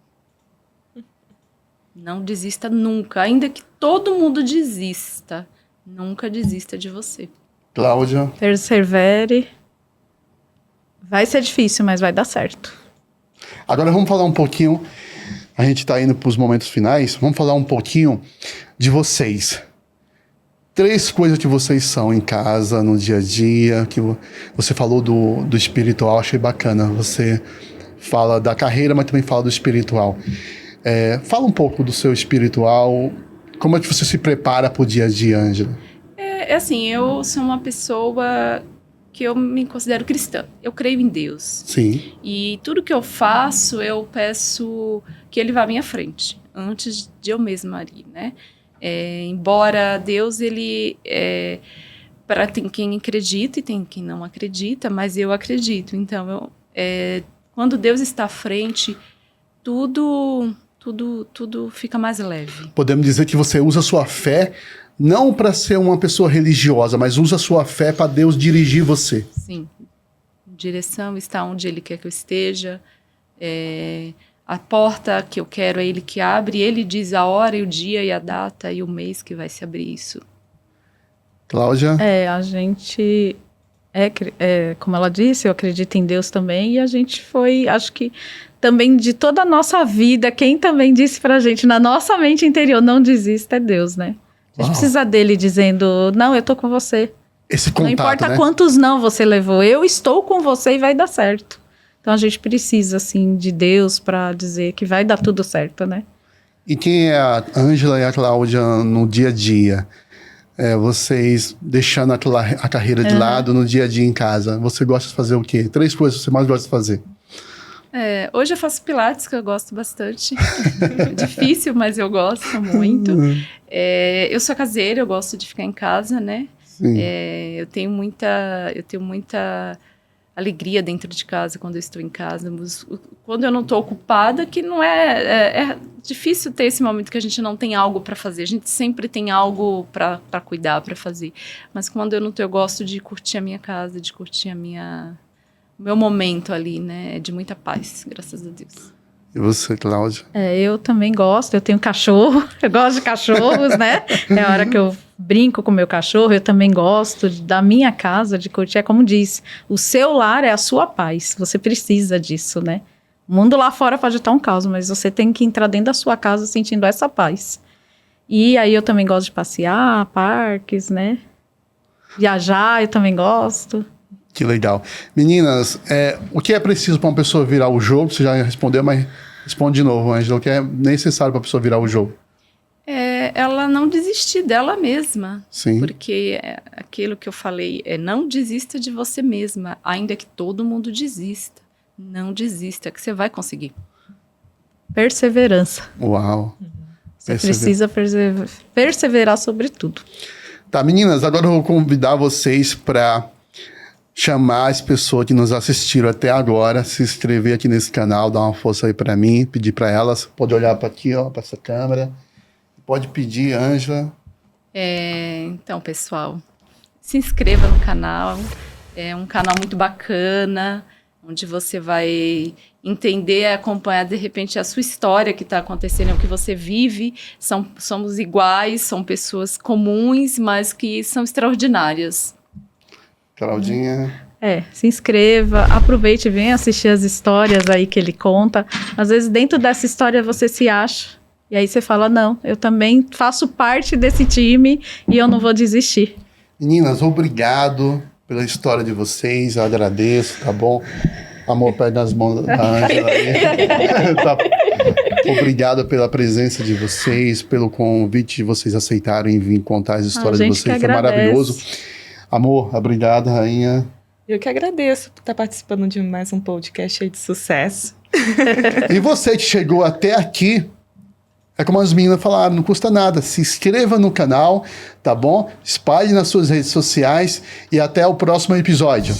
Não desista nunca. Ainda que todo mundo desista, nunca desista de você. Cláudia. Persevere. Vai ser difícil, mas vai dar certo. Agora vamos falar um pouquinho. A gente está indo para os momentos finais. Vamos falar um pouquinho de vocês. 3 coisas que vocês são em casa, no dia a dia. Que você falou do espiritual, achei bacana. Você fala da carreira, mas também fala do espiritual. Fala um pouco do seu espiritual. Como é que você se prepara para o dia a dia, Ângela? Assim, eu sou uma pessoa que eu me considero cristã. Eu creio em Deus. Sim. E tudo que eu faço, eu peço que Ele vá à minha frente, antes de eu mesma ir, né? Embora Deus, Ele... tem quem acredita e tem quem não acredita, mas eu acredito. Então, quando Deus está à frente, tudo fica mais leve. Podemos dizer que você usa a sua fé não para ser uma pessoa religiosa, mas usa a sua fé para Deus dirigir você. Sim. Direção está onde Ele quer que eu esteja. A porta que eu quero é Ele que abre. Ele diz a hora e o dia e a data e o mês que vai se abrir isso. Cláudia? A gente... como ela disse, eu acredito em Deus também. E a gente foi, acho que... Também de toda a nossa vida, quem também disse pra gente, na nossa mente interior, não desista, é Deus, né? A gente precisa dele dizendo, não, eu tô com você. Esse contato, não importa, né? Quantos não você levou, eu estou com você e vai dar certo. Então a gente precisa, assim, de Deus pra dizer que vai dar tudo certo, né? E quem é a Ângela e a Cláudia no dia a dia? Vocês deixando a carreira de lado no dia a dia em casa. Você gosta de fazer o quê? 3 coisas que você mais gosta de fazer. Hoje eu faço pilates, que eu gosto bastante. Difícil, mas eu gosto muito. Eu sou caseira, eu gosto de ficar em casa, né? Eu tenho muita alegria dentro de casa quando eu estou em casa. Quando eu não estou ocupada, que não é difícil ter esse momento que a gente não tem algo para fazer. A gente sempre tem algo para cuidar, para fazer. Mas quando eu não estou, eu gosto de curtir a minha casa, de curtir o meu momento ali, né? De muita paz, graças a Deus. E você, Cláudia? Eu também gosto, eu tenho cachorro, eu gosto de cachorros, né? É a hora que eu brinco com o meu cachorro, eu também gosto da minha casa, de curtir. É como diz, o seu lar é a sua paz, você precisa disso, né? O mundo lá fora pode estar um caos, mas você tem que entrar dentro da sua casa sentindo essa paz. E aí eu também gosto de passear, parques, né? Viajar, eu também gosto. Que legal. Meninas, o que é preciso para uma pessoa virar o jogo? Você já respondeu, mas responde de novo, Ângela. O que é necessário para a pessoa virar o jogo? Ela não desistir dela mesma. Sim. Porque aquilo que eu falei, não desista de você mesma, ainda que todo mundo desista. Não desista, que você vai conseguir. Perseverança. Uau. Você precisa perseverar sobre tudo. Tá, meninas, agora eu vou convidar vocês para chamar as pessoas que nos assistiram até agora, se inscrever aqui nesse canal, dar uma força aí para mim, pedir para elas, pode olhar para aqui, ó, para essa câmera, pode pedir, Ângela. Então, pessoal, se inscreva no canal, é um canal muito bacana, onde você vai entender e acompanhar, de repente, a sua história que está acontecendo, é o que você vive, somos iguais, são pessoas comuns, mas que são extraordinárias. Claudinha. Se inscreva, aproveite e venha assistir as histórias aí que ele conta. Às vezes dentro dessa história você se acha, e aí você fala, não, eu também faço parte desse time e eu não vou desistir. Meninas, obrigado pela história de vocês, eu agradeço, tá bom? Amor, pede nas mãos da Ângela aí. Tá. Obrigado pela presença de vocês, pelo convite de vocês aceitarem vir contar as histórias de vocês, foi maravilhoso. Amor, obrigado, rainha. Eu que agradeço por estar participando de mais um podcast aí de sucesso. E você que chegou até aqui, é como as meninas falaram, não custa nada. Se inscreva no canal, tá bom? Espalhe nas suas redes sociais e até o próximo episódio.